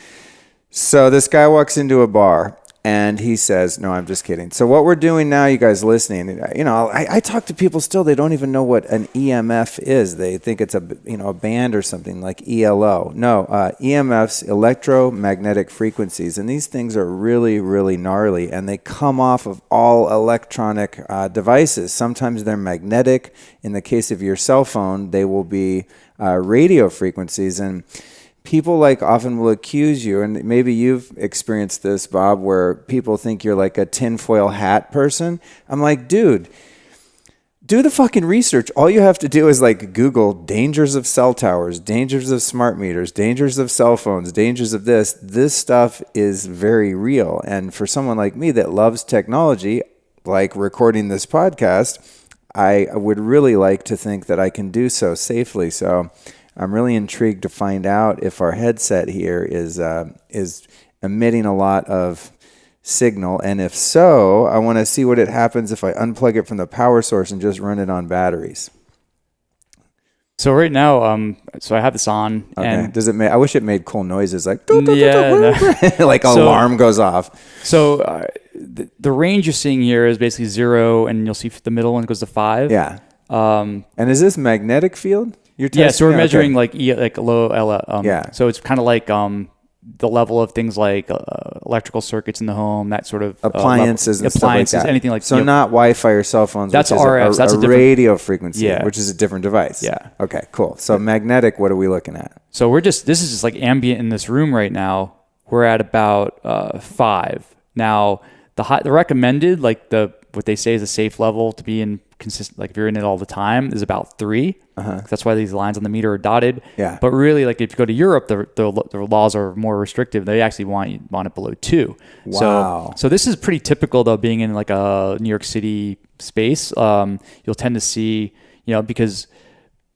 So this guy walks into a bar. And he says, no, I'm just kidding. So what we're doing now, you guys listening, I talk to people still, they don't even know what an EMF is. They think it's a band or something like ELO. No, EMFs, electromagnetic frequencies. And these things are really, really gnarly. And they come off of all electronic devices. Sometimes they're magnetic. In the case of your cell phone, they will be radio frequencies. And people often will accuse you, and maybe you've experienced this, Bob, where people think you're like a tinfoil hat person. I'm like, dude, do the fucking research. All you have to do is Google dangers of cell towers, dangers of smart meters, dangers of cell phones, dangers of this. This stuff is very real. And for someone like me that loves technology, like recording this podcast, I would really like to think that I can do so safely. So I'm really intrigued to find out if our headset here is emitting a lot of signal, and if so, I want to see what happens if I unplug it from the power source and just run it on batteries. So right now, so I have this on. Okay. And does it? I wish it made cool noises like like alarm goes off. So the range you're seeing here is basically 0, and you'll see the middle one goes to 5. Yeah. And is this magnetic field? So we're measuring like low L. Yeah. So it's kind of like the level of things like electrical circuits in the home, that sort of appliances and stuff like that. Anything like so not Wi-Fi or cell phones. That's which RF. Is that's a different radio frequency, which is a different device. Yeah. Okay. Cool. So magnetic. What are we looking at? So this is just like ambient in this room right now. We're at about 5 now. The recommended what they say is a safe level to be in consistent, like if you're in it all the time, is about 3. That's why these lines on the meter are dotted. Yeah. But really, if you go to Europe, the laws are more restrictive. They actually want it below 2. Wow. So this is pretty typical though, being in like a New York City space. You'll tend to see, because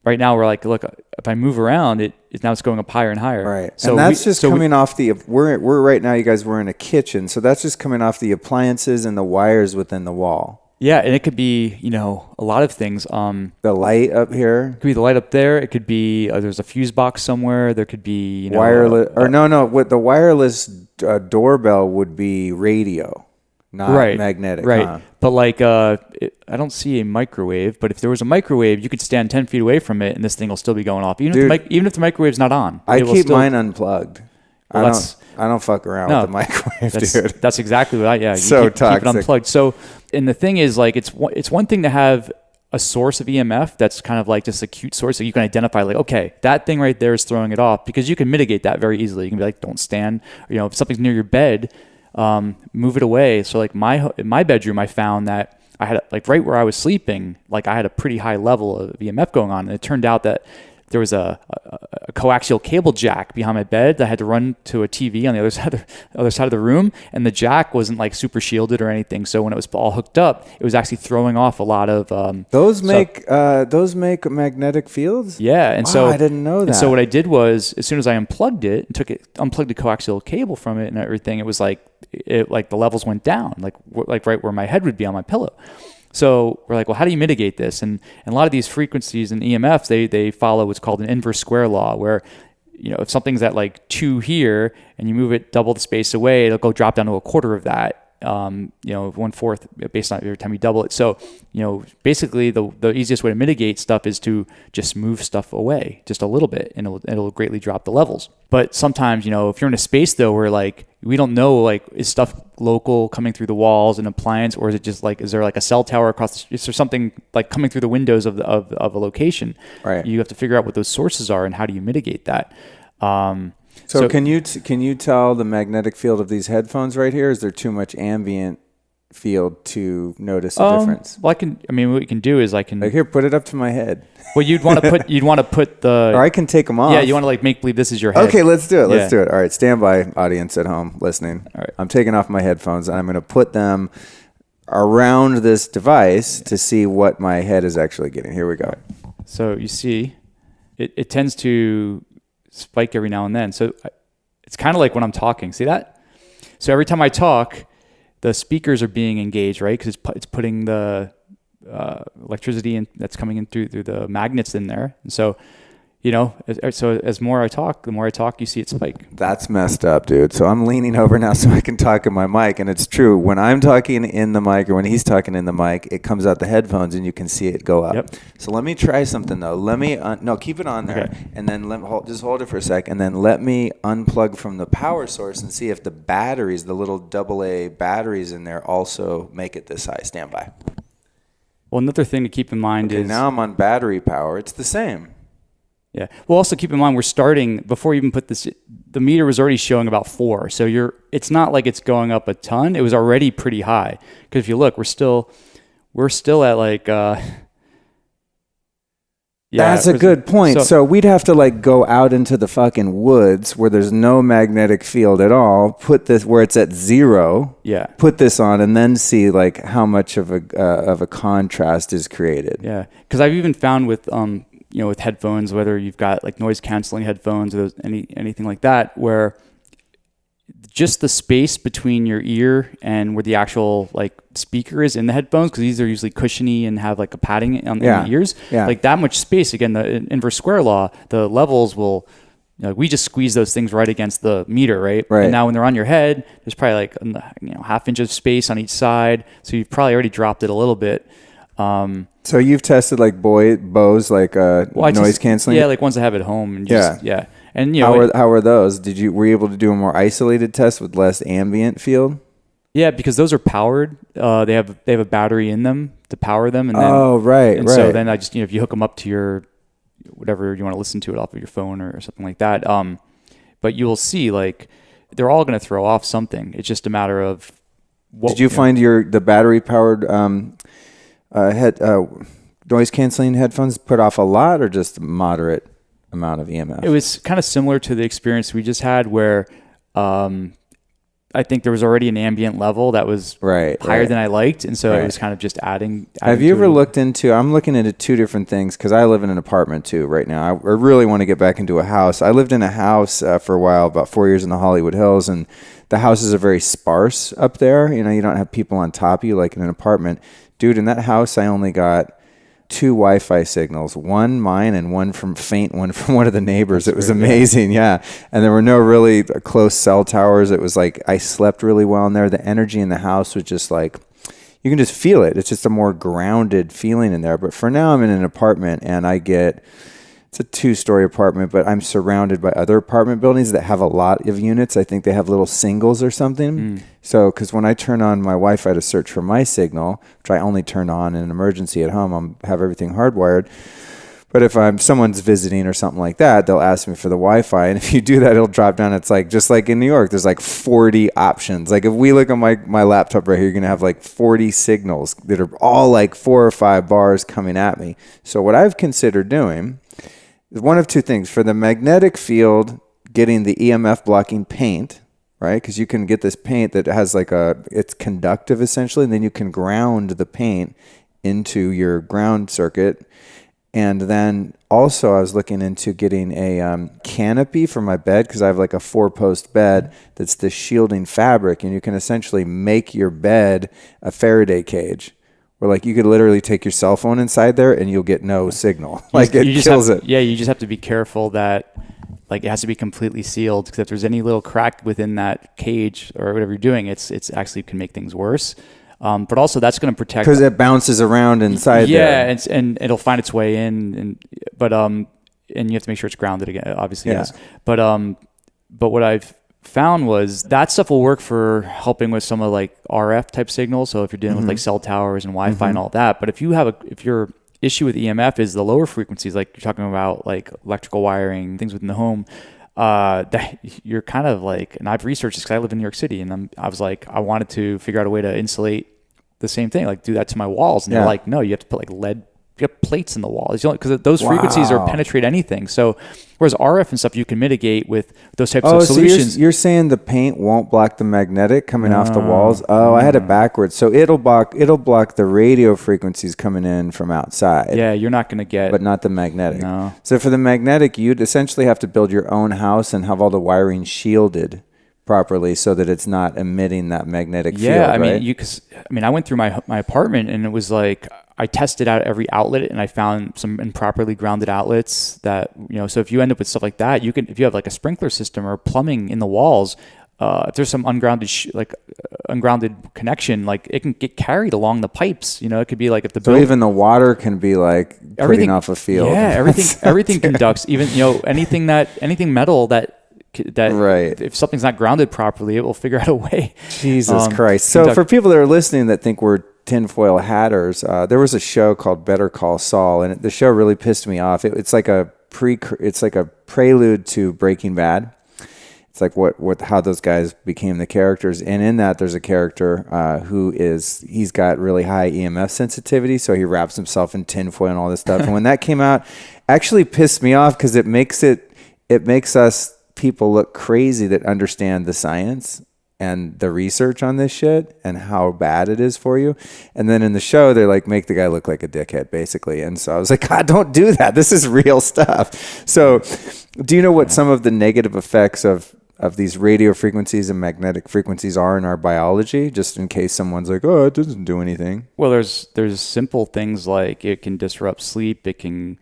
right now we're like, look, if I move around, it's going up higher and higher. Right. So and that's coming off we're right now, you guys, we're in a kitchen. So that's just coming off the appliances and the wires within the wall. Yeah, and it could be, a lot of things. The light up here. It could be the light up there. It could be there's a fuse box somewhere. There could be, wireless. What the wireless doorbell would be radio, not magnetic. Right. Huh? But I don't see a microwave. But if there was a microwave, you could stand 10 feet away from it, and this thing will still be going off, even if the microwave's not on. I keep mine unplugged. I don't fuck around with the microwave, dude. That's exactly what you so toxic. Keep it unplugged. So, and the thing is, it's one thing to have a source of EMF that's kind of like just a cute source, so you can identify okay, that thing right there is throwing it off, because you can mitigate that very easily. You can be like, don't stand, if something's near your bed, move it away. So in my bedroom, I found that I had right where I was sleeping, I had a pretty high level of EMF going on, and it turned out that there was a coaxial cable jack behind my bed that I had to run to a TV on the other side of the room, and the jack wasn't super shielded or anything. So when it was all hooked up, it was actually throwing off a lot of those make magnetic fields. Yeah, and so I didn't know that. And so what I did was, as soon as I unplugged it and unplugged the coaxial cable from it and everything, it was the levels went down, like right where my head would be on my pillow. So we're like, well, how do you mitigate this? And a lot of these frequencies and EMFs, they follow what's called an inverse square law, where if something's at like 2 here and you move it double the space away, it'll go drop down to a quarter of that. 1/4 based on every time you double it. So, basically the easiest way to mitigate stuff is to just move stuff away just a little bit, and it'll greatly drop the levels. But sometimes, if you're in a space though, where like, we don't know, like, is stuff local coming through the walls and appliance, or is it just like, is there like a cell tower across is there something like coming through the windows of a location? Right. You have to figure out what those sources are and how do you mitigate that. So can you tell the magnetic field of these headphones right here? Is there too much ambient field to notice a difference? Well, what we can do is like here, put it up to my head. Well, you'd want to put the, or I can take them off. Yeah, you want to like make believe this is your head. Okay, let's do it. Let's do it. All right, stand by, audience at home listening. All right. I'm taking off my headphones and I'm going to put them around this device to see what my head is actually getting. Here we go. So you see, it tends to spike every now and then. So it's kind of like when I'm talking. See that? So every time I talk, the speakers are being engaged, right? Because it's putting the electricity in that's coming in through the magnets in there. And so, as more I talk, the more I talk, you see it spike. That's messed up, dude. So I'm leaning over now so I can talk in my mic. And it's true. When I'm talking in the mic or when he's talking in the mic, it comes out the headphones and you can see it go up. Yep. So let me try something, though. Let me, no, keep it on there. Okay. And then just hold it for a sec. And then let me unplug from the power source and see if the batteries, the little AA batteries in there also make it this high. Stand by. Well, another thing to keep in mind is... now I'm on battery power. It's the same. Yeah. Well, also keep in mind, we're starting, before you even put this, the meter was already showing about 4. So it's not like it's going up a ton. It was already pretty high. Because if you look, we're still at like, that's a good point. So we'd have to like go out into the fucking woods where there's no magnetic field at all, put this where it's at 0, put this on, and then see like how much of a contrast is created. Yeah. Because I've even found with, with headphones, whether you've got like noise canceling headphones or anything like that, where just the space between your ear and where the actual like speaker is in the headphones, because these are usually cushiony and have like a padding on the ears, like that much space. Again, the inverse square law, the levels will, we just squeeze those things right against the meter, right? And now when they're on your head, there's probably like half inch of space on each side, so you've probably already dropped it a little bit. So you've tested like Bose like noise canceling? Yeah, like ones I have at home. And just, And how are those? Were you able to do a more isolated test with less ambient field? Yeah, because those are powered. They have a battery in them to power them. And then, right. So then I just if you hook them up to your whatever you want to listen to it off of your phone or something like that. But you will see like they're all going to throw off something. It's just a matter of what. Did you find the battery powered noise canceling headphones put off a lot or just a moderate amount of EMF? It was kind of similar to the experience we just had where I think there was already an ambient level that was higher than I liked. And so it was kind of just adding Have you ever looked into, I'm looking into 2 different things because I live in an apartment too right now. I really want to get back into a house. I lived in a house for a while, about 4 years in the Hollywood Hills, and the houses are very sparse up there. You don't have people on top of you like in an apartment. Dude, in that house, I only got 2 Wi-Fi signals, one mine and one from one of the neighbors. It was amazing, yeah. And there were no really close cell towers. It was like I slept really well in there. The energy in the house was just like, you can just feel it. It's just a more grounded feeling in there. But for now, I'm in an apartment and it's a 2-story apartment, but I'm surrounded by other apartment buildings that have a lot of units. I think they have little singles or something. So, because when I turn on my Wi-Fi to search for my signal, which I only turn on in an emergency at home, I have everything hardwired. But if someone's visiting or something like that, they'll ask me for the Wi-Fi. And if you do that, it'll drop down. It's like, just like in New York, there's like 40 options. Like if we look at my laptop right here, you're going to have like 40 signals that are all like 4 or 5 bars coming at me. So what I've considered doing, one of 2 things. For the magnetic field, getting the EMF blocking paint, right? Because you can get this paint that has it's conductive essentially, and then you can ground the paint into your ground circuit. And then also I was looking into getting a canopy for my bed because I have like a 4-post bed that's the shielding fabric, and you can essentially make your bed a Faraday cage where like you could literally take your cell phone inside there and you'll get no signal. Like it kills it. Yeah, you just have to be careful that like it has to be completely sealed, because if there's any little crack within that cage or whatever you're doing, it's actually can make things worse. But also that's going to protect, because it bounces around inside there. Yeah, and it'll find its way in, and you have to make sure it's grounded again. Obviously, yes. But what I've found was that stuff will work for helping with some of like RF type signals. So if you're dealing with like cell towers and Wi-Fi and all that. But if your issue with EMF is the lower frequencies, like you're talking about like electrical wiring, things within the home, that you're kind of like, and I've researched this because I live in New York City, and I was like, I wanted to figure out a way to insulate the same thing, like do that to my walls. And they're like, no, you have to put like lead, you have plates in the walls, because those frequencies are penetrate anything. So whereas RF and stuff you can mitigate with those types of solutions. So you're saying the paint won't block the magnetic coming off the walls? I had it backwards. So it'll block the radio frequencies coming in from outside. Yeah, you're not going to get, but not the magnetic. No. So for the magnetic, you'd essentially have to build your own house and have all the wiring shielded properly so that it's not emitting that magnetic field. Yeah, right? I went through my apartment, and it was like I tested out every outlet, and I found some improperly grounded outlets that, so if you end up with stuff like that, if you have like a sprinkler system or plumbing in the walls, if there's some ungrounded connection, like it can get carried along the pipes. It could be like if the even the water can be like putting off a field. Yeah, everything conducts. Even anything metal that right. If something's not grounded properly, it will figure out a way. Jesus Christ. So for people that are listening that think we're tinfoil hatters, there was a show called Better Call Saul, and the show really pissed me off. It's like a prelude to Breaking Bad. It's like how those guys became the characters. And in that, there's a character he's got really high EMF sensitivity, so he wraps himself in tinfoil and all this stuff. And when that came out, actually pissed me off, because it makes us people look crazy that understand the science and the research on this shit and how bad it is for you. And then in the show, they like make the guy look like a dickhead, basically. And so I was like, God, don't do that. This is real stuff. So do you know what some of the negative effects of these radio frequencies and magnetic frequencies are in our biology, just in case someone's like, oh, it doesn't do anything? Well, there's simple things like it can disrupt sleep. It can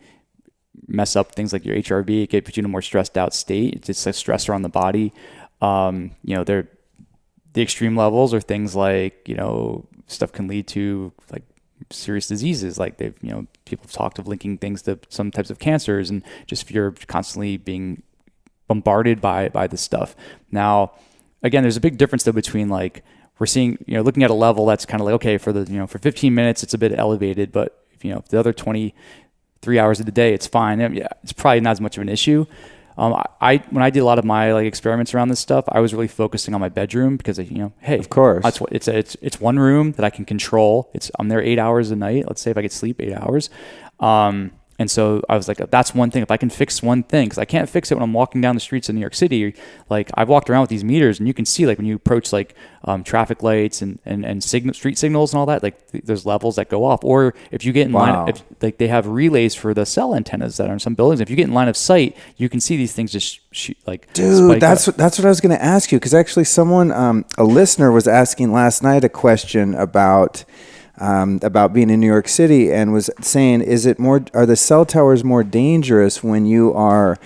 mess up things like your HRV. It can put you in a more stressed out state. It's just a stressor on the body. The extreme levels are things like, stuff can lead to like serious diseases. Like people have talked of linking things to some types of cancers, and just if you're constantly being bombarded by this stuff. Now, again, there's a big difference though between like we're seeing, looking at a level that's kind of like, okay, for for 15 minutes, it's a bit elevated, but if the other 23 hours of the day, it's fine. It's probably not as much of an issue. When I did a lot of my like experiments around this stuff, I was really focusing on my bedroom, because hey, of course, it's one room that I can control. I'm there 8 hours a night. Let's say if I could sleep 8 hours. And so I was like, that's one thing. If I can fix one thing, because I can't fix it when I'm walking down the streets of New York City. Like I've walked around with these meters, and you can see like when you approach like traffic lights and street signals and all that, like there's levels that go off. Or if you get in line, like they have relays for the cell antennas that are in some buildings. If you get in line of sight, you can see these things just shoot like. Dude, that's what I was going to ask you, because actually someone, a listener, was asking last night a question about being in New York City, and was saying, are the cell towers more dangerous when you are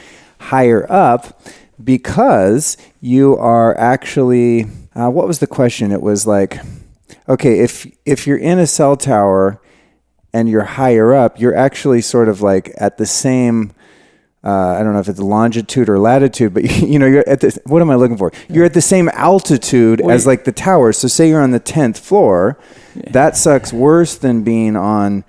higher up, because you are actually, what was the question? It was like, okay, if you're in a cell tower and you're higher up, you're actually sort of like at the same, I don't know if it's longitude or latitude, but you're at the, what am I looking for? You're at the same altitude as like the tower. So say you're on the 10th floor, that sucks worse than being on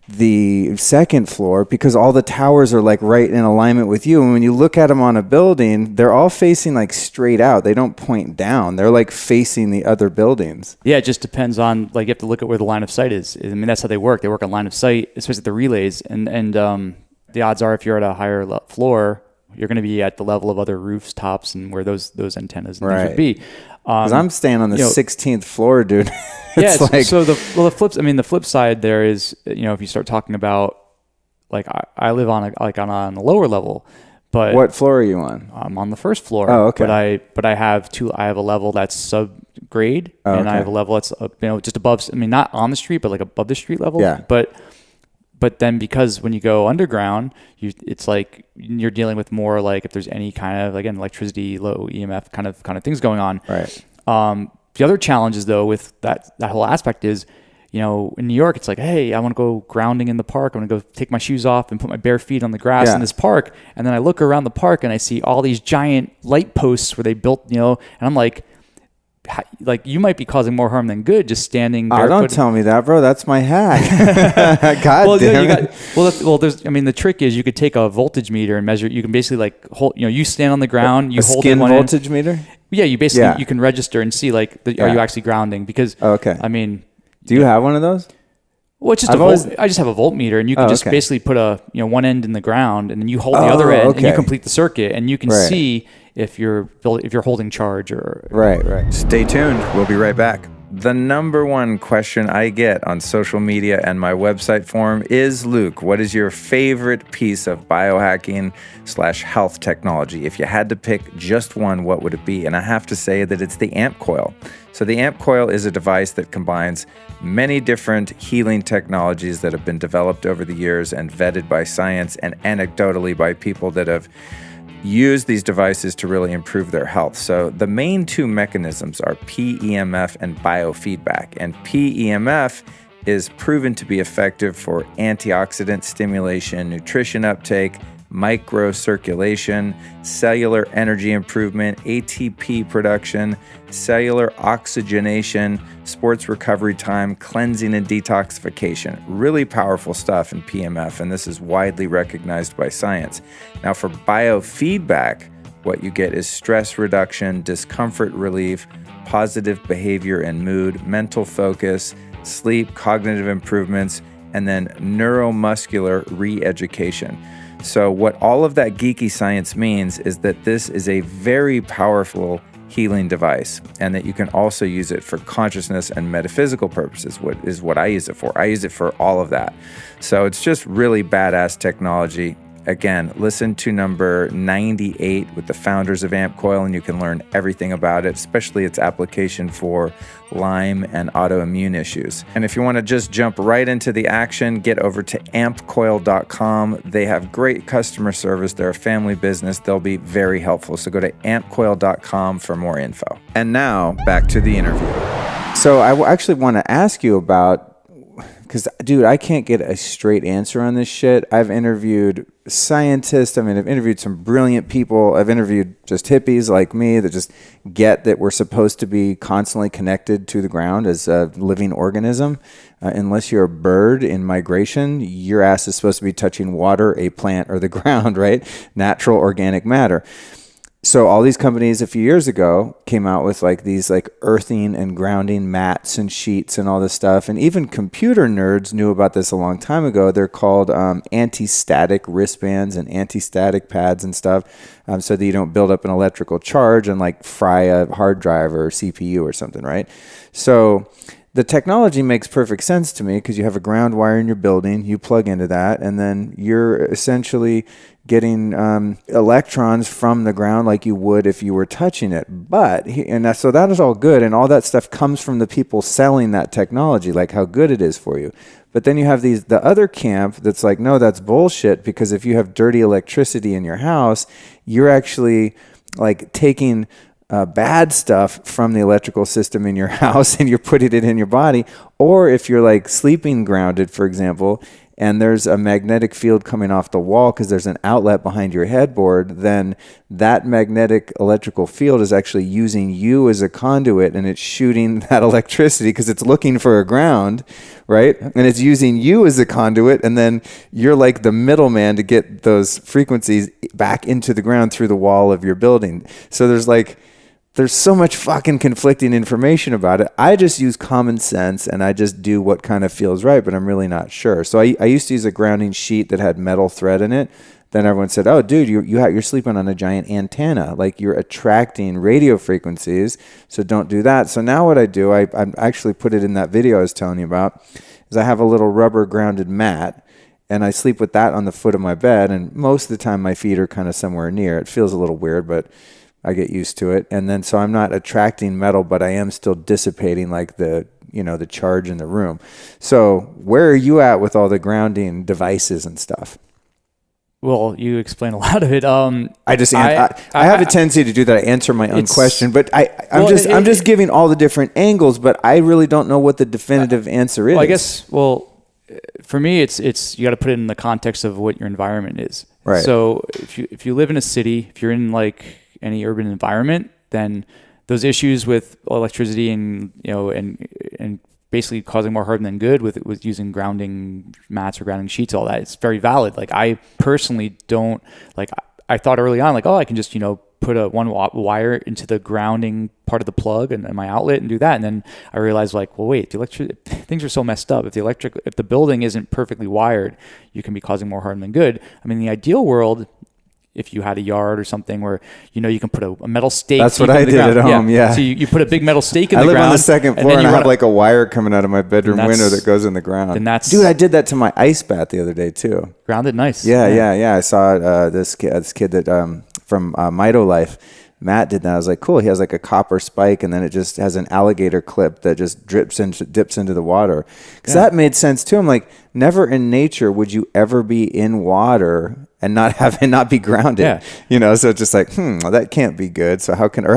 the second floor, because all the towers are like right in alignment with you. And when you look at them on a building, they're all facing like straight out. They don't point down. They're like facing the other buildings. Yeah, it just depends on, like, you have to look at where the line of sight is. I mean, that's how they work. They work on line of sight, especially the relays. And the odds are, if you're at a higher floor, you're going to be at the level of other rooftops and where those antennas and things would be. Because I'm staying on the 16th floor, dude. The flip side there is, if you start talking about, like, I live on a lower level, but what floor are you on? I'm on the first floor. Oh, okay. But I have a level that's grade, and I have a level that's just above. I mean, not on the street, but like above the street level. Yeah. But then because when you go underground, it's like you're dealing with more like if there's any kind of, again, electricity, low EMF kind of things going on. Right. The other challenges though with that whole aspect is, in New York, it's like, hey, I want to go grounding in the park. I want to go take my shoes off and put my bare feet on the grass in this park. And then I look around the park and I see all these giant light posts where they built, and I'm like you might be causing more harm than good just standing barefoot. Don't tell me that, bro. That's my hack. God damn it. The trick is you could take a voltage meter and measure. You can basically like hold, you stand on the ground, you hold skin voltage meter? Yeah, you basically, you can register and see like, are you actually grounding? Because, do you have one of those? Well, it's just I just have a voltmeter, and you can just basically put one end in the ground, and then you hold the other end, and you complete the circuit, and you can see if you're holding charge or right. Stay tuned. We'll be right back. The number one question I get on social media and my website forum is, Luke, what is your favorite piece of biohacking / health technology? If you had to pick just one, what would it be? And I have to say that it's the AMP coil. So the AMP coil is a device that combines many different healing technologies that have been developed over the years and vetted by science and anecdotally by people that have used these devices to really improve their health. So the main two mechanisms are PEMF and biofeedback. And PEMF is proven to be effective for antioxidant stimulation, nutrition uptake, microcirculation, cellular energy improvement, ATP production, cellular oxygenation, sports recovery time, cleansing and detoxification. Really powerful stuff in PMF, and this is widely recognized by science. Now for biofeedback, what you get is stress reduction, discomfort relief, positive behavior and mood, mental focus, sleep, cognitive improvements, and then neuromuscular re-education. So what all of that geeky science means is that this is a very powerful healing device, and that you can also use it for consciousness and metaphysical purposes, what I use it for. I use it for all of that. So it's just really badass technology. Again, listen to number 98 with the founders of AMP Coil, and you can learn everything about it, especially its application for Lyme and autoimmune issues. And if you want to just jump right into the action, get over to ampcoil.com. They have great customer service. They're a family business. They'll be very helpful. So go to ampcoil.com for more info. And now back to the interview. So I actually want to ask you about, because, dude, I can't get a straight answer on this shit. I've interviewed scientists. I've interviewed some brilliant people. I've interviewed just hippies like me that just get that we're supposed to be constantly connected to the ground as a living organism. Unless you're a bird in migration, your ass is supposed to be touching water, a plant, or the ground, right? Natural organic matter. So all these companies a few years ago came out with like these like earthing and grounding mats and sheets and all this stuff. And even computer nerds knew about this a long time ago. They're called anti-static wristbands and anti-static pads and stuff, so that you don't build up an electrical charge and like fry a hard drive or CPU or something, right? So the technology makes perfect sense to me because you have a ground wire in your building, you plug into that, and then you're essentially getting electrons from the ground like you would if you were touching it. So that is all good, and all that stuff comes from the people selling that technology, like how good it is for you. But then you have the other camp that's like, no, that's bullshit, because if you have dirty electricity in your house, you're actually like taking bad stuff from the electrical system in your house and you're putting it in your body. Or if you're like sleeping grounded, for example, and there's a magnetic field coming off the wall because there's an outlet behind your headboard, then that magnetic electrical field is actually using you as a conduit, and it's shooting that electricity because it's looking for a ground, right? And it's using you as a conduit, and then you're like the middleman to get those frequencies back into the ground through the wall of your building. So there's so much fucking conflicting information about it. I just use common sense and I just do what kind of feels right, but I'm really not sure. So I used to use a grounding sheet that had metal thread in it. Then everyone said, oh, dude, you're sleeping on a giant antenna. Like you're attracting radio frequencies, so don't do that. So now what I do, I actually put it in that video I was telling you about, is I have a little rubber grounded mat, and I sleep with that on the foot of my bed, and most of the time my feet are kind of somewhere near. It feels a little weird, but I get used to it. And then, so I'm not attracting metal, but I am still dissipating like the charge in the room. So where are you at with all the grounding devices and stuff? Well, you explain a lot of it. I have a tendency to do that. I answer my own question, but I'm just giving all the different angles, but I really don't know what the definitive answer is. Well, I guess, for me, it's you got to put it in the context of what your environment is. Right. So if you live in a city, if you're in like any urban environment, then those issues with electricity and basically causing more harm than good with using grounding mats or grounding sheets, all that, it's very valid. Like I personally don't like. I thought early on, like, I can just put a one wire into the grounding part of the plug and my outlet and do that. And then I realized, like, well, wait, things are so messed up. If the building isn't perfectly wired, you can be causing more harm than good. I mean, in the ideal world, if you had a yard or something where, you can put a metal stake. That's what I did at home. Yeah. So you put a big metal stake in the ground. I live on the second floor and I have like a wire coming out of my bedroom window that goes in the ground. Dude, I did that to my ice bath the other day too. Grounded nice. Yeah. I saw this kid that from Mito Life. Matt did that. I was like, cool. He has like a copper spike and then it just has an alligator clip that just dips into the water. Because that made sense too. I'm like, never in nature would you ever be in water and not be grounded. Yeah. So it's just like, well, that can't be good. So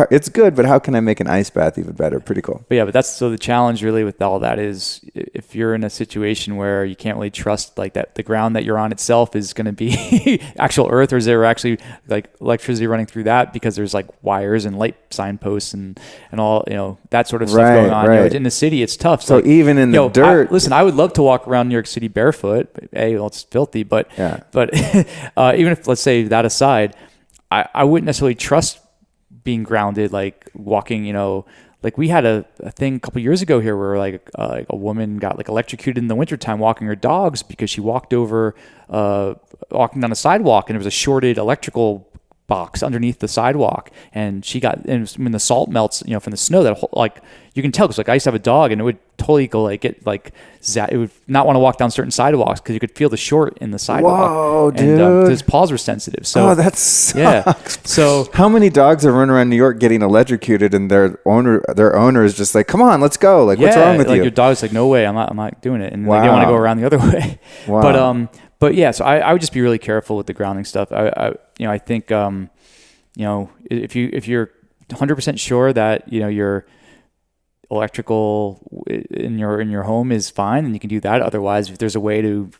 it's good, but how can I make an ice bath even better? Pretty cool. But that's so the challenge really with all that is if you're in a situation where you can't really trust like that, the ground that you're on itself is going to be actual earth, or is there actually like electricity running through that because there's like wires and light signposts and all, that sort of stuff going on. Right. In the city, it's tough. So like, even in the dirt. Listen, I would love to walk around New York City barefoot. It's filthy, but even if, let's say that aside, I wouldn't necessarily trust being grounded, like walking, like we had a thing a couple years ago here where like a woman got like electrocuted in the wintertime walking her dogs because she walked walking down a sidewalk and there was a shorted electrical box underneath the sidewalk, and when the salt melts, from the snow, that like you can tell, because like I used to have a dog and it would totally go like it would not want to walk down certain sidewalks because you could feel the short in the sidewalk. Whoa, and dude. his paws were sensitive. So that sucks. Yeah. So how many dogs are running around New York getting electrocuted and their owner is just like, come on, let's go. Like, what's wrong with you? Your dog's like, no way, I'm not doing it, and like, they want to go around the other way. Wow. But yeah, so I would just be really careful with the grounding stuff. I think if you're 100% sure that your electrical in your home is fine, then you can do that. Otherwise, if there's a way to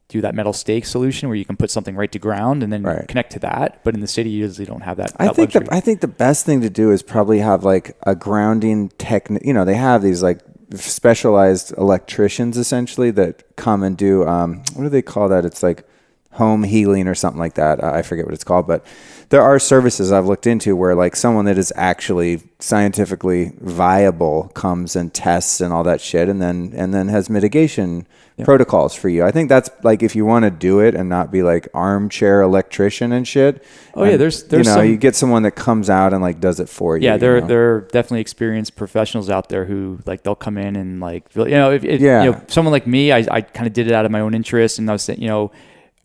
do that metal stake solution where you can put something right to ground and then connect to that, but in the city you usually don't have that. I think the best thing to do is probably have like a grounding technique. They have these like specialized electricians essentially that come and do what do they call that? It's like home healing or something like that. I forget what it's called, but there are services I've looked into where like someone that is actually scientifically viable comes and tests and all that shit and then has mitigation protocols for you. I think that's like if you want to do it and not be like armchair electrician and shit. There's you get someone that comes out and like does it for you. Yeah, there are definitely experienced professionals out there who like they'll come in and like someone like me, I kind of did it out of my own interest, and I was saying,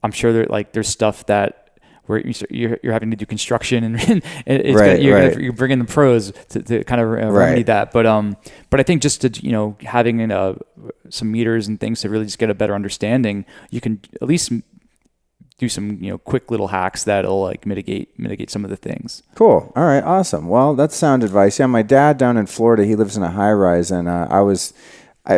I'm sure there's stuff that where you're having to do construction and you're bringing the pros to kind of remedy that. But I think just to having some meters and things to really just get a better understanding, you can at least do some quick little hacks that'll like mitigate some of the things. Cool. All right. Awesome. Well, that's sound advice. Yeah, my dad down in Florida, he lives in a high rise, and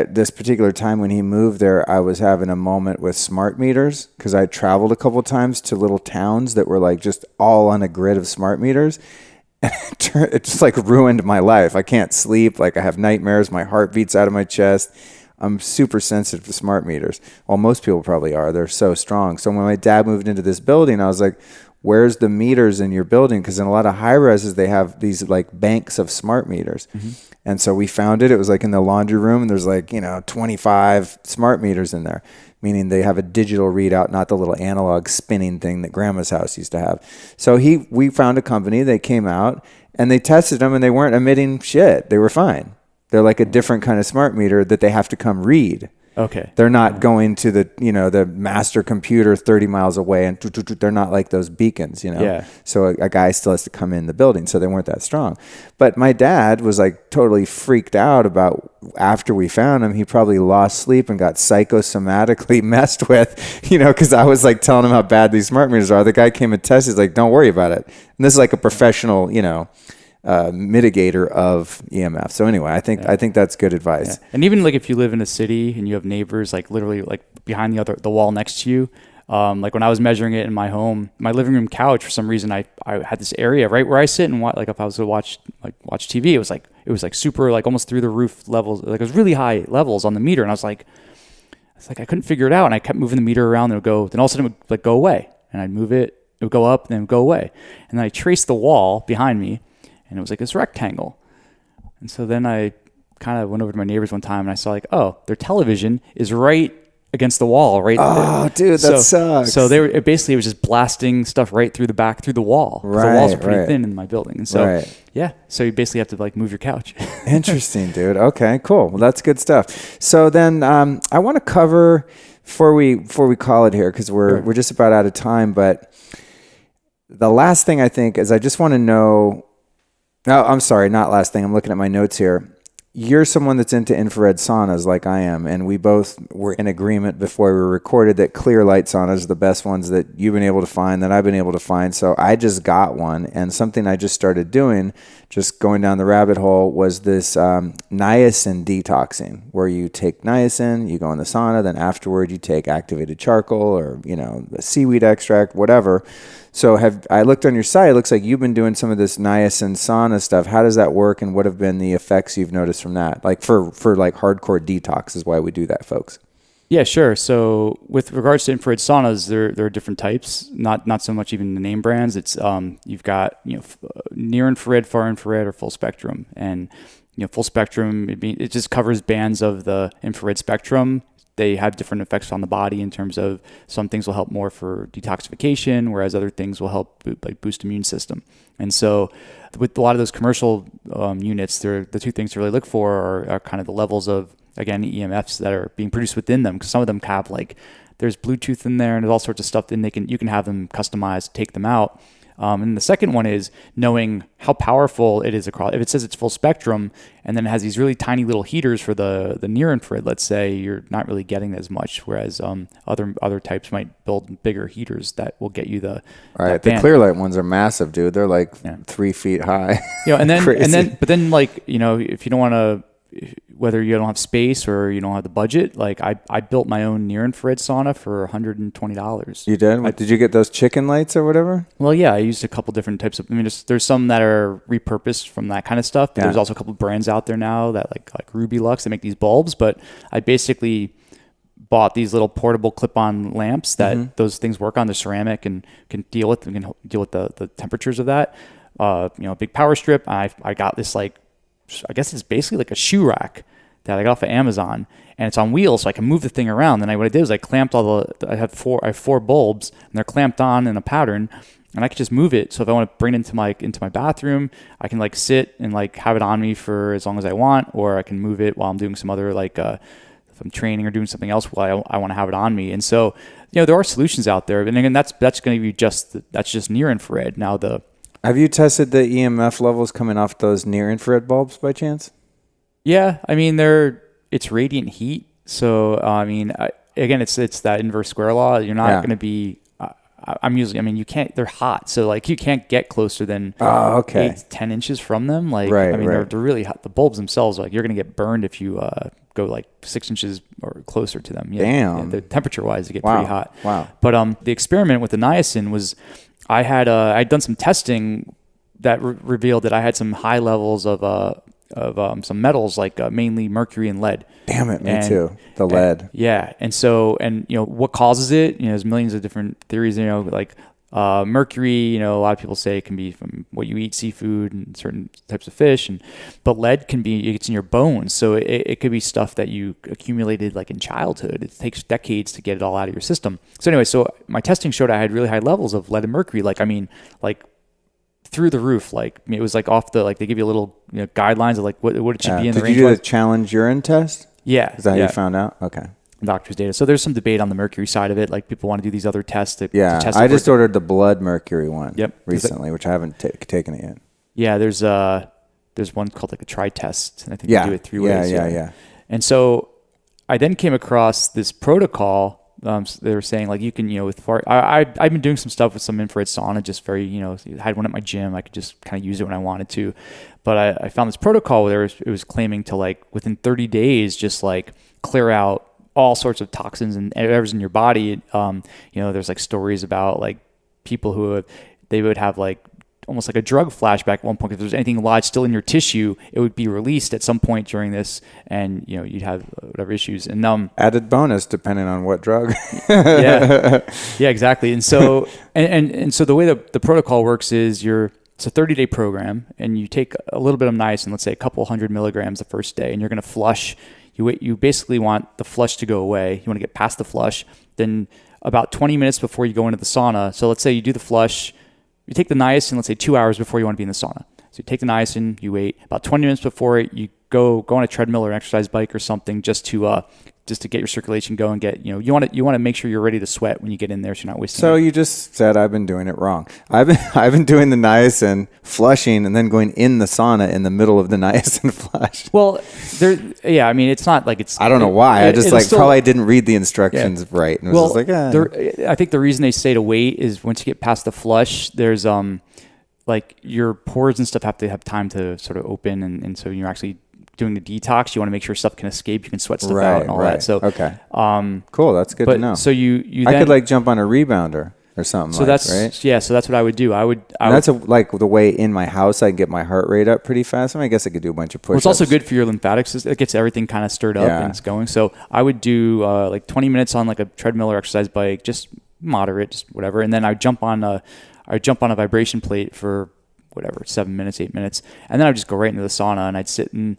this particular time when he moved there, I was having a moment with smart meters because I traveled a couple times to little towns that were like just all on a grid of smart meters. And it just like ruined my life. I can't sleep. Like I have nightmares. My heart beats out of my chest. I'm super sensitive to smart meters. Well, most people probably are. They're so strong. So when my dad moved into this building, I was like, where's the meters in your building? Because in a lot of high rises, they have these like banks of smart meters. Mm-hmm. And so we found it. It was like in the laundry room, and there's like, 25 smart meters in there, meaning they have a digital readout, not the little analog spinning thing that grandma's house used to have. So we found a company, they came out and they tested them and they weren't emitting shit. They were fine. They're like a different kind of smart meter that they have to come read. Okay. They're not going to the master computer 30 miles away, and they're not like those beacons, Yeah. So a guy still has to come in the building, so they weren't that strong. But my dad was like totally freaked out about after we found him, he probably lost sleep and got psychosomatically messed with, because I was like telling him how bad these smart meters are. The guy came and tested, he's like, don't worry about it. And this is like a professional, mitigator of EMF. So anyway, I think that's good advice. Yeah. And even like if you live in a city and you have neighbors like literally like behind the wall next to you, like when I was measuring it in my home, my living room couch, for some reason I had this area right where I sit and like if I was to watch TV, it was like super like almost through the roof levels, like it was really high levels on the meter, and I was like I couldn't figure it out, and I kept moving the meter around, and it would go, then all of a sudden it would like go away, and I'd move it, it would go up, and then it would go away, and then I traced the wall behind me, and it was like this rectangle. And so then I kind of went over to my neighbors one time and I saw like, oh, their television is right against the wall, right? Oh, dude, that sucks. So it was just blasting stuff right through the wall. Right, the walls are pretty thin in my building. And so, right. So you basically have to like move your couch. Interesting, dude. Okay, cool. Well, that's good stuff. So then I want to cover, before we call it here, because we're just about out of time, but the last thing I think is I just want to know. No, I'm sorry, not last thing. I'm looking at my notes here. You're someone that's into infrared saunas like I am, and we both were in agreement before we recorded that clear light saunas are the best ones that you've been able to find, that I've been able to find. So I just got one, and something I just started doing, just going down the rabbit hole, was this niacin detoxing, where you take niacin, you go in the sauna, then afterward you take activated charcoal or seaweed extract, whatever. So I looked on your site, it looks like you've been doing some of this niacin sauna stuff. How does that work, and what have been the effects you've noticed from that? Like for like hardcore detox is why we do that, folks. Yeah, sure. So with regards to infrared saunas, there are different types, not so much even the name brands. It's you've got near infrared, far infrared, or full spectrum. And full spectrum, it just covers bands of the infrared spectrum. They have different effects on the body in terms of some things will help more for detoxification, whereas other things will help boost immune system. And so with a lot of those commercial units, the two things to really look for are kind of the levels of, again, EMFs that are being produced within them, because some of them have there's Bluetooth in there and there's all sorts of stuff. Then you can have them customized, take them out. And the second one is knowing how powerful it is across. If it says it's full spectrum and then it has these really tiny little heaters for the near infrared, let's say, you're not really getting as much. Whereas other types might build bigger heaters that will get you the right. The clear light ones are massive, dude. They're like 3 feet high. And then if you don't want to, whether you don't have space or you don't have the budget, like I built my own near infrared sauna for $120. You did? Did you get those chicken lights or whatever? Well, yeah, I used a couple different types of. There's some that are repurposed from that kind of stuff. But there's also a couple of brands out there now that like Ruby Lux that make these bulbs. But I basically bought these little portable clip-on lamps that those things work on. They're ceramic and can deal with the temperatures of that. Big power strip. I got this I guess it's basically like a shoe rack that I got off of Amazon, and it's on wheels, so I can move the thing around. Then what I did was I clamped I have four bulbs, and they're clamped on in a pattern, and I could just move it. So if I want to bring it into my bathroom, I can sit and have it on me for as long as I want, or I can move it while I'm doing some other if I'm training or doing something else while I want to have it on me. And so there are solutions out there, and again that's going to be that's just near infrared. Now have you tested the EMF levels coming off those near infrared bulbs by chance? Yeah, it's radiant heat. So again, it's that inverse square law. You're not going to be. You can't. They're hot, so you can't get closer than 8 to 10 inches from them. They're really hot. The bulbs themselves, you're going to get burned if you go 6 inches or closer to them. Yeah, damn. The temperature wise, they get pretty hot. Wow. But the experiment with the niacin was. I'd done some testing that revealed that I had some high levels of some metals mainly mercury and lead. Damn it, me too. The lead. And so what causes it? There's millions of different theories. Mercury. A lot of people say it can be from what you eat, seafood and certain types of fish, but lead it's in your bones. So it could be stuff that you accumulated in childhood. It takes decades to get it all out of your system. So anyway, my testing showed I had really high levels of lead and mercury. Through the roof. It was off the they give you a little guidelines of what it should be in the range. Did you do the challenge urine test? Yeah. Is that how you found out? Okay. doctor's data. So there's some debate on the mercury side of it. Like people want to do these other tests to test. I just ordered the blood mercury one. Yep. Recently, which I haven't taken it yet. Yeah, there's one called like a tri-test, and I think you do it 3 ways. Yeah. And so I then came across this protocol. They were saying like you can, I've been doing some stuff with some infrared sauna, just very, I had one at my gym. I could just kind of use it when I wanted to. But I found this protocol where it was claiming to like within 30 days, just like clear out all sorts of toxins and whatever's in your body. There's like stories about like people they would have like almost like a drug flashback at one point. If there's anything lodged still in your tissue, it would be released at some point during this, and you'd have whatever issues. And added bonus depending on what drug. yeah, exactly. And so and so the way the protocol works is it's a 30-day program, and you take a little bit of niacin, let's say a couple 100 milligrams the first day, and you're going to flush. You basically want the flush to go away. You want to get past the flush. Then about 20 minutes before you go into the sauna. So let's say you do the flush. You take the niacin, let's say 2 hours before you want to be in the sauna. So you take the niacin, you wait about 20 minutes before it, you go on a treadmill or an exercise bike or something just to get your circulation going. You want to make sure you're ready to sweat when you get in there, so you're not wasting. So you just said I've been doing it wrong. I've been doing the niacin flushing and then going in the sauna in the middle of the niacin flush. Well, it's not like it's. I don't know why. I just probably didn't read the instructions right, and was just like, I think the reason they say to wait is once you get past the flush, there's like your pores and stuff have to have time to sort of open, and so you're actually doing the detox. You want to make sure stuff can escape. You can sweat stuff out and all that. So okay, cool. That's good to know. So you I could like jump on a rebounder or something. So right? Yeah. So that's what I would do. Like the way in my house I can get my heart rate up pretty fast. I guess I could do a bunch of push-ups. Well, it's also good for your lymphatics. It gets everything kind of stirred up and it's going. So I would do like 20 minutes on like a treadmill or exercise bike, just moderate, just whatever, and then I would jump on a vibration plate for whatever 7 minutes, 8 minutes, and then I would just go right into the sauna and I'd sit and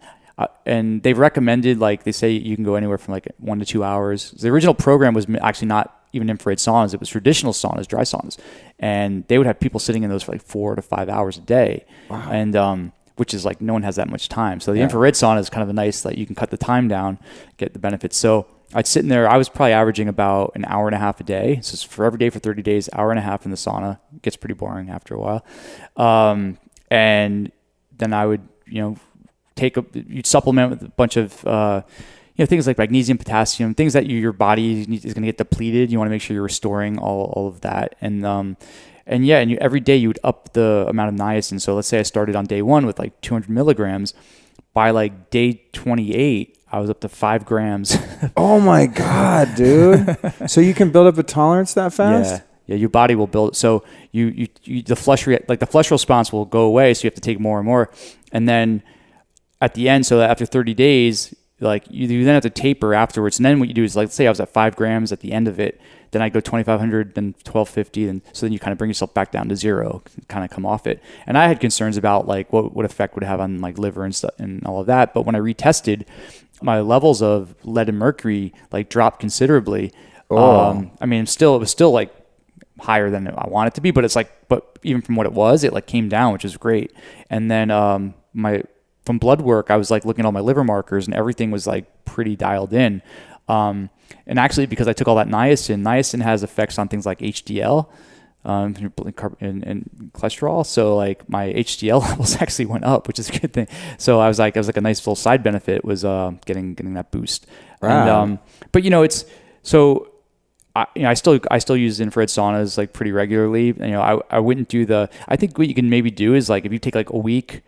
they've recommended, like they say you can go anywhere from like 1 to 2 hours. The original program was actually not even infrared saunas. It was traditional saunas, dry saunas. And they would have people sitting in those for like 4 to 5 hours a day. Wow. And which is like no one has that much time. So the infrared sauna is kind of a nice, like you can cut the time down, get the benefits. So I'd sit in there. I was probably averaging about an hour and a half a day. So it's for every day for 30 days, hour and a half in the sauna. It gets pretty boring after a while. And then I would, you'd supplement with a bunch of, things like magnesium, potassium, things that your body is going to get depleted. You want to make sure you're restoring all of that. And every day you would up the amount of niacin. So let's say I started on day 1 with like 200 milligrams. By like day 28, I was up to 5 grams. Oh my God, dude. So you can build up a tolerance that fast? Yeah, your body will build. So the flush response will go away. So you have to take more and more. And then at the end, so after 30 days, like you then have to taper afterwards. And then what you do is, like, let's say I was at 5 grams at the end of it, then I go 2,500, then 1,250. And so then you kind of bring yourself back down to 0, kind of come off it. And I had concerns about like what effect would it have on like liver and stuff and all of that. But when I retested, my levels of lead and mercury like dropped considerably. It was still like higher than I want it to be, but even from what it was, it like came down, which is great. And then from blood work, I was like looking at all my liver markers and everything was like pretty dialed in. And actually, because I took all that niacin has effects on things like HDL and cholesterol. So like my HDL levels actually went up, which is a good thing. So I was like a nice little side benefit was getting that boost. Wow. And but it's so. I still use infrared saunas like pretty regularly. I wouldn't do I think what you can maybe do is like if you take like a week,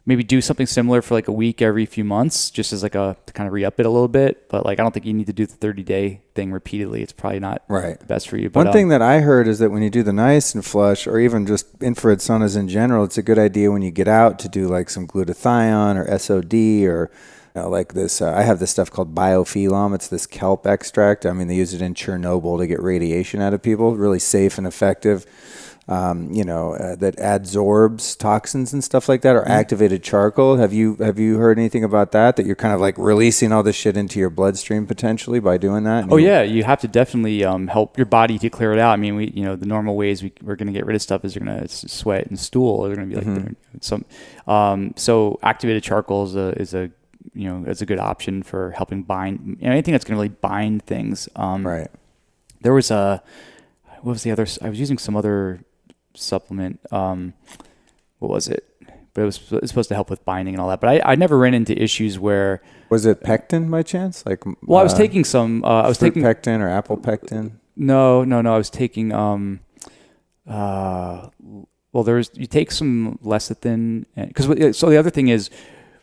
maybe do something similar for like a week every few months, just as like to kind of re-up it a little bit. But like I don't think you need to do the 30-day thing repeatedly. It's probably not the best for you. But one thing that I heard is that when you do the niacin flush or even just infrared saunas in general, it's a good idea when you get out to do like some glutathione or SOD or like this, I have this stuff called biophelum. It's this kelp extract. I mean, they use it in Chernobyl to get radiation out of people. Really safe and effective. That adsorbs toxins and stuff like that. Or activated charcoal. Have you heard anything about that? That you're kind of like releasing all this shit into your bloodstream potentially by doing that? You have to definitely help your body to clear it out. I mean, the normal ways we're going to get rid of stuff is you're going to sweat and stool. They're going to be like some. So activated charcoal is a as a good option for helping bind, anything that's going to really bind things. Right. There was what was the other? I was using some other supplement. What was it? But it was supposed to help with binding and all that. But I never ran into issues where. Was it pectin by chance? Like, well, I was taking some. I was taking pectin or apple pectin. No. I was taking. Well, you take some lecithin because so the other thing is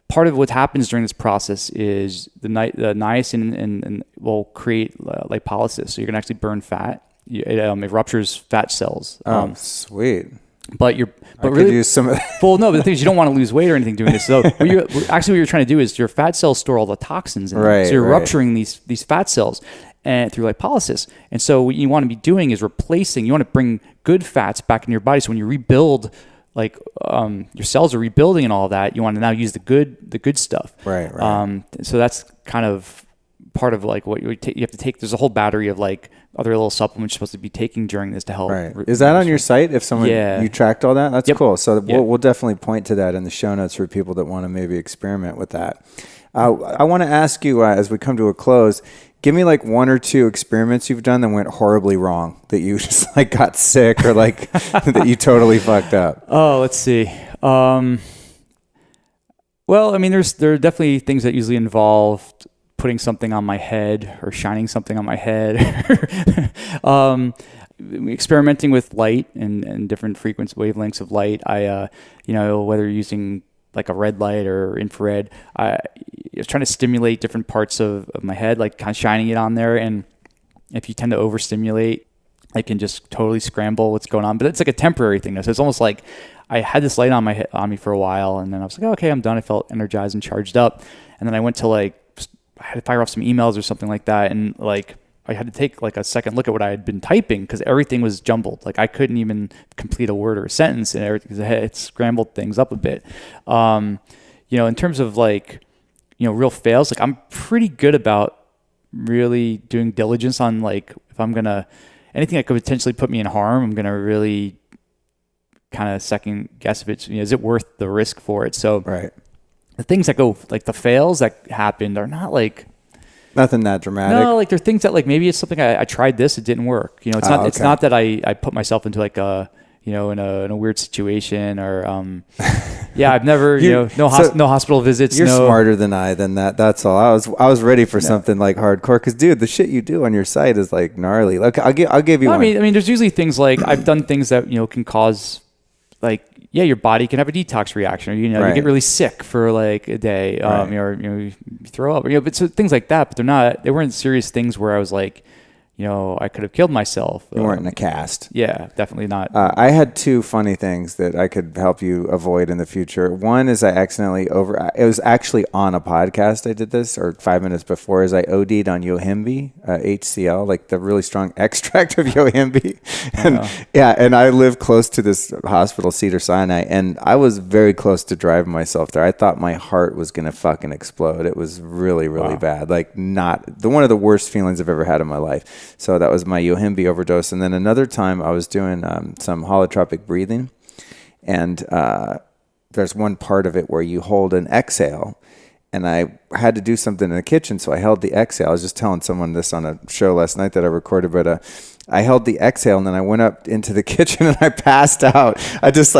part of what happens during this process is the niacin and will create lipolysis. So you're gonna actually burn fat. It ruptures fat cells. Oh, sweet. But I really could use some of that. Well, no, but the thing is, you don't want to lose weight or anything doing this. So what you're trying to do is your fat cells store all the toxins in them. So you're rupturing these fat cells and through lipolysis. And so what you want to be doing is replacing. You want to bring good fats back in your body. So when you rebuild, your cells are rebuilding and all that, you want to now use the good stuff. Right. So that's kind of part of what you have to take. There's a whole battery of other little supplements you're supposed to be taking during this to help. Right. Is that on your site? If someone, you tracked all that? That's cool. So we'll definitely point to that in the show notes for people that want to maybe experiment with that. I want to ask you, as we come to a close, give me one or two experiments you've done that went horribly wrong, that you just got sick or that you totally fucked up. Oh, let's see. Well, I mean, there are definitely things that usually involve putting something on my head or shining something on my head. Experimenting with light and different frequency wavelengths of light. Whether you're using a red light or infrared, I was trying to stimulate different parts of my head, kind of shining it on there. And if you tend to overstimulate, it can just totally scramble what's going on. But it's a temporary thing. So it's almost like I had this light on me for a while, and then I was like, okay, I'm done. I felt energized and charged up. And then I went to I had to fire off some emails or something like that. And I had to take a second look at what I had been typing because everything was jumbled. I couldn't even complete a word or a sentence and everything because it scrambled things up a bit. In terms of real fails, I'm pretty good about really doing diligence on if I'm gonna anything that could potentially put me in harm, I'm gonna really kind of second guess if it's is it worth the risk for it. So right. The things that go the fails that happened are not nothing that dramatic. No, they're things that maybe it's something I tried this, it didn't work. It's not. Okay. It's not that I put myself into in a weird situation or I've never no hospital visits. You're smarter than that. That's all. I was ready for something hardcore because dude, the shit you do on your site is gnarly. Look, I'll give you one. I mean, there's usually things I've done things that can cause your body can have a detox reaction, or you get really sick for a day, or you throw up, but so things like that. But they weren't serious things where I was I could have killed myself. You weren't in a cast. Yeah, definitely not. I had two funny things that I could help you avoid in the future. One is I accidentally it was actually on a podcast I did this, or 5 minutes before, is I OD'd on Yohimbe, HCl, the really strong extract of Yohimbe. And I live close to this hospital, Cedars-Sinai, and I was very close to driving myself there. I thought my heart was going to fucking explode. It was really, really bad. One of the worst feelings I've ever had in my life. So that was my Yohimbe overdose. And then another time I was doing some holotropic breathing. And there's one part of it where you hold an exhale. And I had to do something in the kitchen, so I held the exhale. I was just telling someone this on a show last night that I recorded, but I held the exhale, and then I went up into the kitchen, and I passed out. I just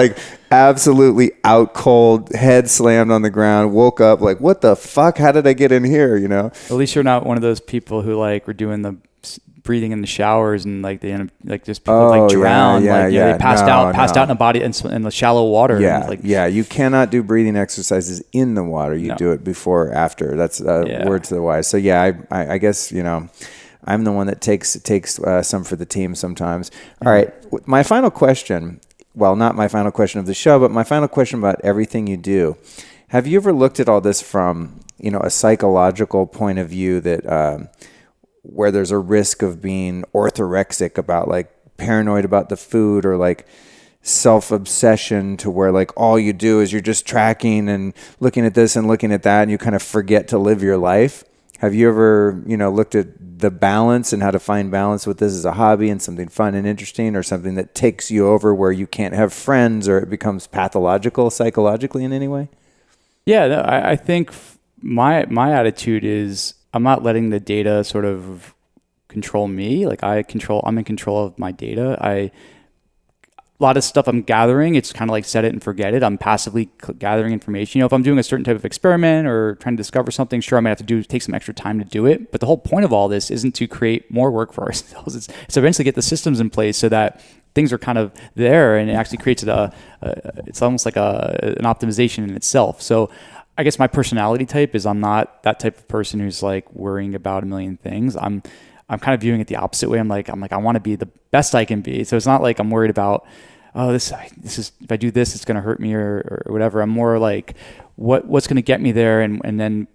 absolutely out cold, head slammed on the ground, woke up what the fuck? How did I get in here, At least you're not one of those people who were doing the breathing in the showers and they end up just people drown. They passed out in a body in the shallow water. You cannot do breathing exercises in the water. You do it before or after. That's word to the wise. So I guess I'm the one that takes some for the team sometimes. All right, my final question. Well, not my final question of the show, but my final question about everything you do. Have you ever looked at all this from a psychological point of view that where there's a risk of being orthorexic about paranoid about the food, or self-obsession to where all you do is you're just tracking and looking at this and looking at that, and you kind of forget to live your life? Have you ever looked at the balance and how to find balance with this as a hobby and something fun and interesting, or something that takes you over where you can't have friends or it becomes pathological psychologically in any way? Yeah, I think my attitude is I'm not letting the data sort of control me. Like I'm in control of my data. A lot of stuff I'm gathering, it's kind of like set it and forget it. I'm passively gathering information. If I'm doing a certain type of experiment or trying to discover something, sure, I might have to take some extra time to do it. But the whole point of all this isn't to create more work for ourselves. It's eventually get the systems in place so that things are kind of there, and it actually creates it's almost like an optimization in itself. So I guess my personality type is I'm not that type of person who's like worrying about a million things. I'm kind of viewing it the opposite way. I'm like I want to be the best I can be. So it's not like I'm worried about, oh, this is, if I do this, it's going to hurt me or whatever. I'm more like what's going to get me there. And then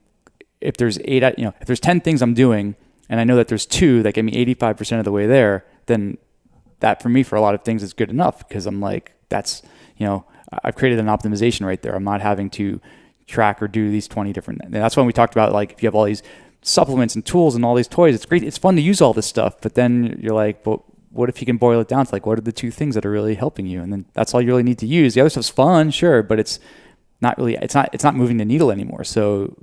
if there's if there's 10 things I'm doing and I know that there's 2 that get me 85% of the way there, then that for me, for a lot of things, is good enough, because I'm like, I've created an optimization right there. I'm not having to track or do these 20 different, and that's when we talked about, like, if you have all these supplements and tools and all these toys, it's great. It's fun to use all this stuff, but then you're like, but what if you can boil it down to like, what are the 2 things that are really helping you? And then that's all you really need to use. The other stuff's fun, sure, but it's not really, it's not moving the needle anymore. So,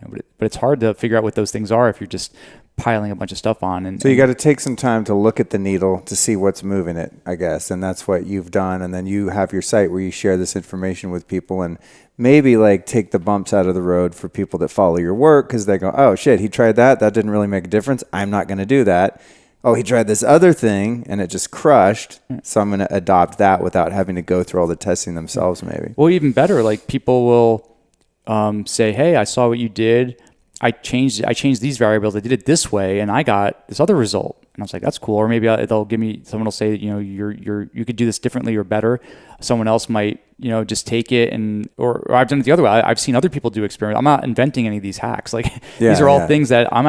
but it's hard to figure out what those things are if you're just piling a bunch of stuff on. And so you got to take some time to look at the needle to see what's moving it, I guess. And that's what you've done. And then you have your site where you share this information with people, and maybe like take the bumps out of the road for people that follow your work, because they go, oh shit, he tried that. That didn't really make a difference. I'm not going to do that. Oh, he tried this other thing and it just crushed. So I'm going to adopt that without having to go through all the testing themselves, maybe. Well, even better, like people will say, hey, I saw what you did. I changed these variables. I did it this way, and I got this other result. And I was like, that's cool. Or maybe someone will say, you could do this differently or better. Someone else might, just take it or I've done it the other way. I've seen other people do experiments. I'm not inventing any of these hacks. Like these are all things that I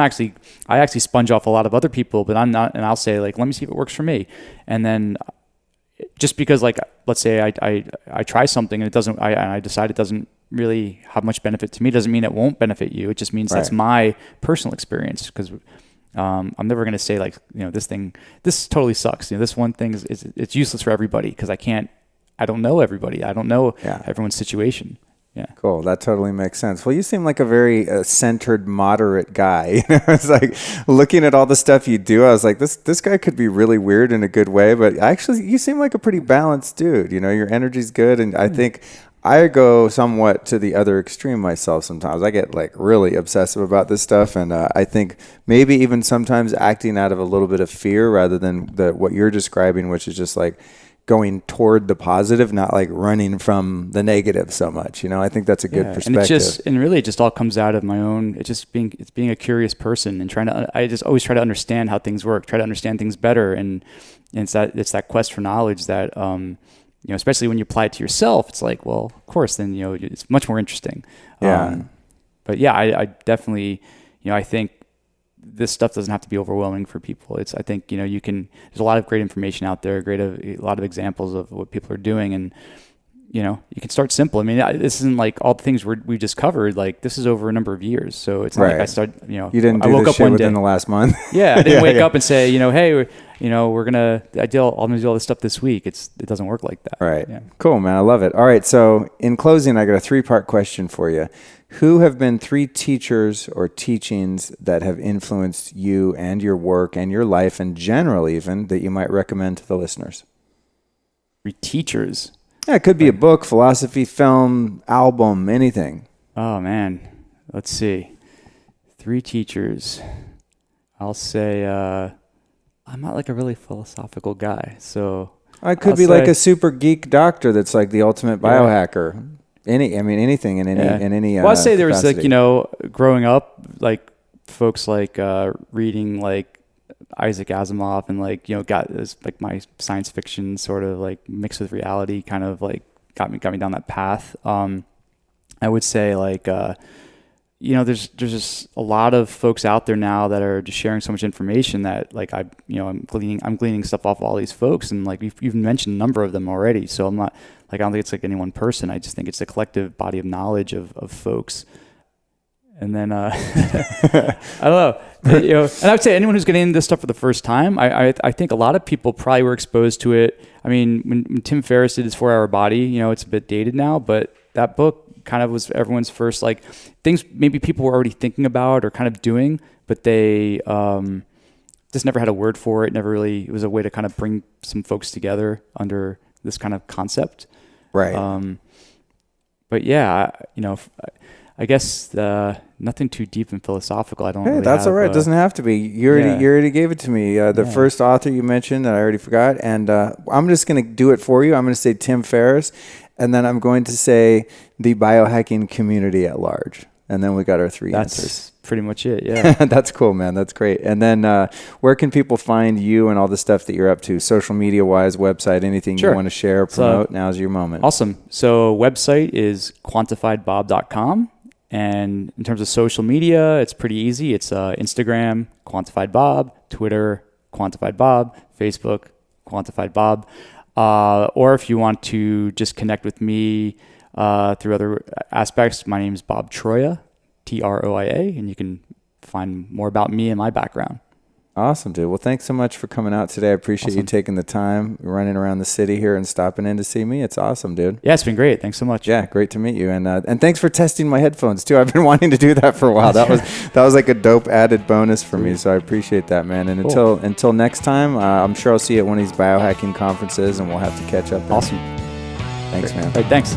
actually sponge off a lot of other people, but I'm not, and I'll say, like, let me see if it works for me. And then just because, like, let's say I try something and it doesn't, I decide it doesn't really have much benefit to me, doesn't mean it won't benefit you. It just means that's my personal experience, because I'm never going to say, like, this totally sucks. This one thing it's useless for everybody, because I don't know everybody. I don't know everyone's situation. Yeah. Cool. That totally makes sense. Well, you seem like a very centered, moderate guy. It's like looking at all the stuff you do, I was like, this guy could be really weird in a good way, but actually you seem like a pretty balanced dude. Your energy's good. And I think I go somewhat to the other extreme myself sometimes. I get like really obsessive about this stuff. And I think maybe even sometimes acting out of a little bit of fear rather than what you're describing, which is just like going toward the positive, not like running from the negative so much. I think that's a good perspective. And really it just all comes out of my own, it's being a curious person and I just always try to understand how things work, try to understand things better. And it's that quest for knowledge that, especially when you apply it to yourself, it's like, well, of course, then, it's much more interesting. Yeah. But yeah, I definitely, I think this stuff doesn't have to be overwhelming for people. I think, there's a lot of great information out there, a lot of examples of what people are doing. And, you can start simple. I mean, this isn't like all the things we just covered. Like, this is over a number of years. So it's not like I started, you didn't do this shit within the last month. Yeah. I didn't wake up and say, hey, I'm going to do all this stuff this week. It doesn't work like that. Right. Yeah. Cool, man. I love it. All right. So in closing, I got a 3-part question for you. Who have been 3 teachers or teachings that have influenced you and your work and your life in general, even, that you might recommend to the listeners? 3 teachers? Yeah, it could be a book, philosophy, film, album, anything. Oh, man. Let's see. 3 teachers. I'll say I'm not like a really philosophical guy, so I could be like a super geek doctor that's like the ultimate biohacker. Anything in any. Well, I'd say there was capacity. Like, growing up, like folks like reading like Isaac Asimov and like, got this, like, my science fiction sort of like mixed with reality kind of like got me down that path. I would say like, there's just a lot of folks out there now that are just sharing so much information that like I'm gleaning stuff off of all these folks, and like you've mentioned a number of them already. So I'm not like, I don't think it's like any one person. I just think it's a collective body of knowledge of folks. And then I don't know, and I would say anyone who's getting into this stuff for the first time, I think a lot of people probably were exposed to it. I mean, when Tim Ferriss did his 4-Hour Body, it's a bit dated now, but that book kind of was everyone's first like things maybe people were already thinking about or kind of doing, but they just never had a word for it. It was a way to kind of bring some folks together under this kind of concept. Right. But yeah, I guess nothing too deep and philosophical. I don't. Hey, really that's have, all right. It doesn't have to be. You already gave it to me. The first author you mentioned that I already forgot, and I'm just going to do it for you. I'm going to say Tim Ferriss, and then I'm going to say the biohacking community at large, and then we got our three answers. That's pretty much it. Yeah. That's cool, man. That's great. And then where can people find you and all the stuff that you're up to, social media wise, website, anything you want to share, promote? Now's your moment. Awesome. So website is quantifiedbob.com. And in terms of social media, it's pretty easy. It's Instagram, Quantified Bob, Twitter, Quantified Bob, Facebook, Quantified Bob. Or if you want to just connect with me through other aspects, my name is Bob Troia, Troia, and you can find more about me and my background. Awesome, dude. Well, thanks so much for coming out today. I appreciate you taking the time, running around the city here and stopping in to see me. It's awesome, dude. Yeah, it's been great. Thanks so much. Yeah, great to meet you. And thanks for testing my headphones too. I've been wanting to do that for a while. That was like a dope added bonus for me. So I appreciate that, man. And until next time, I'm sure I'll see you at one of these biohacking conferences and we'll have to catch up. Awesome. Thanks, man. All right, thanks.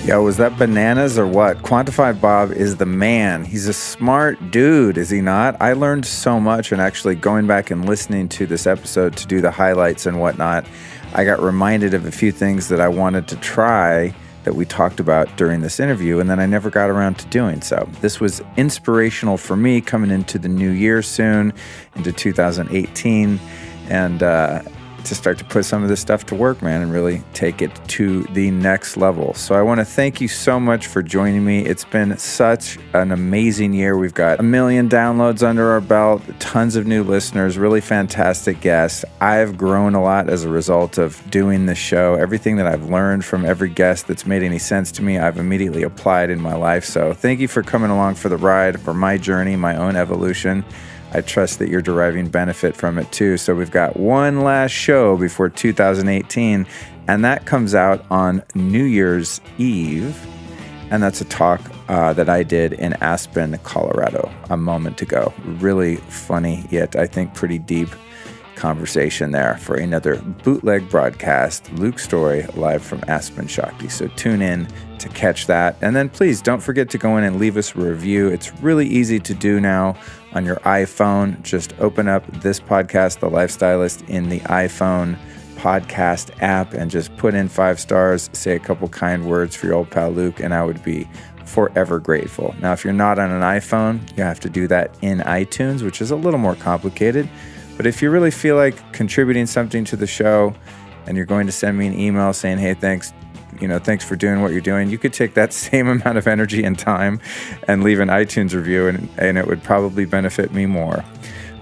Yo, was that bananas or what? Quantified Bob is the man. He's a smart dude, is he not? I learned so much, and actually going back and listening to this episode to do the highlights and whatnot, I got reminded of a few things that I wanted to try that we talked about during this interview, and then I never got around to doing so. This was inspirational for me coming into the new year soon, into 2018, and to start to put some of this stuff to work, man, and really take it to the next level. So I want to thank you so much for joining me. It's been such an amazing year. We've got 1 million downloads under our belt, tons of new listeners, really fantastic guests. I've grown a lot as a result of doing this show. Everything that I've learned from every guest that's made any sense to me, I've immediately applied in my life. So thank you for coming along for the ride, for my journey, my own evolution. I trust that you're deriving benefit from it too. So we've got one last show before 2018, and that comes out on New Year's Eve. And that's a talk that I did in Aspen, Colorado a moment ago. Really funny, yet I think pretty deep conversation there for another bootleg broadcast. Luke Storey live from Aspen Shakti. So tune in to catch that. And then please don't forget to go in and leave us a review. It's really easy to do now on your iPhone. Just open up this podcast, The Lifestylist, in the iPhone podcast app and just put in 5 stars, say a couple kind words for your old pal Luke, and I would be forever grateful. Now, if you're not on an iPhone, you have to do that in iTunes, which is a little more complicated. But if you really feel like contributing something to the show and you're going to send me an email saying, hey, thanks for doing what you're doing, you could take that same amount of energy and time and leave an iTunes review, and it would probably benefit me more.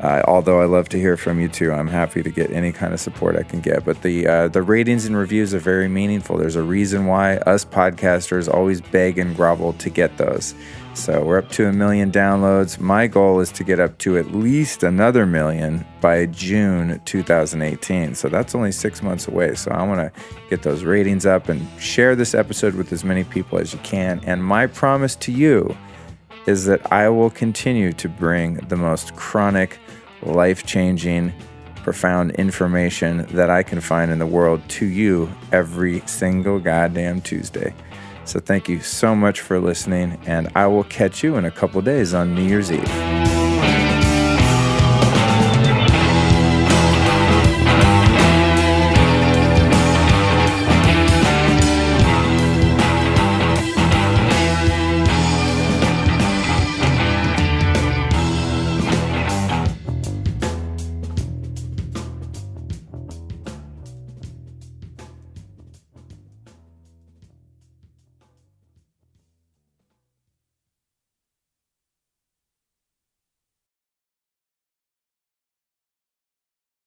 Although I love to hear from you too. I'm happy to get any kind of support I can get. But the ratings and reviews are very meaningful. There's a reason why us podcasters always beg and grovel to get those. So we're up to 1 million downloads. My goal is to get up to at least another 1 million by June 2018. So that's only 6 months away. So I want to get those ratings up and share this episode with as many people as you can. And my promise to you is that I will continue to bring the most chronic, life-changing, profound information that I can find in the world to you every single goddamn Tuesday. So thank you so much for listening, and I will catch you in a couple days on New Year's Eve.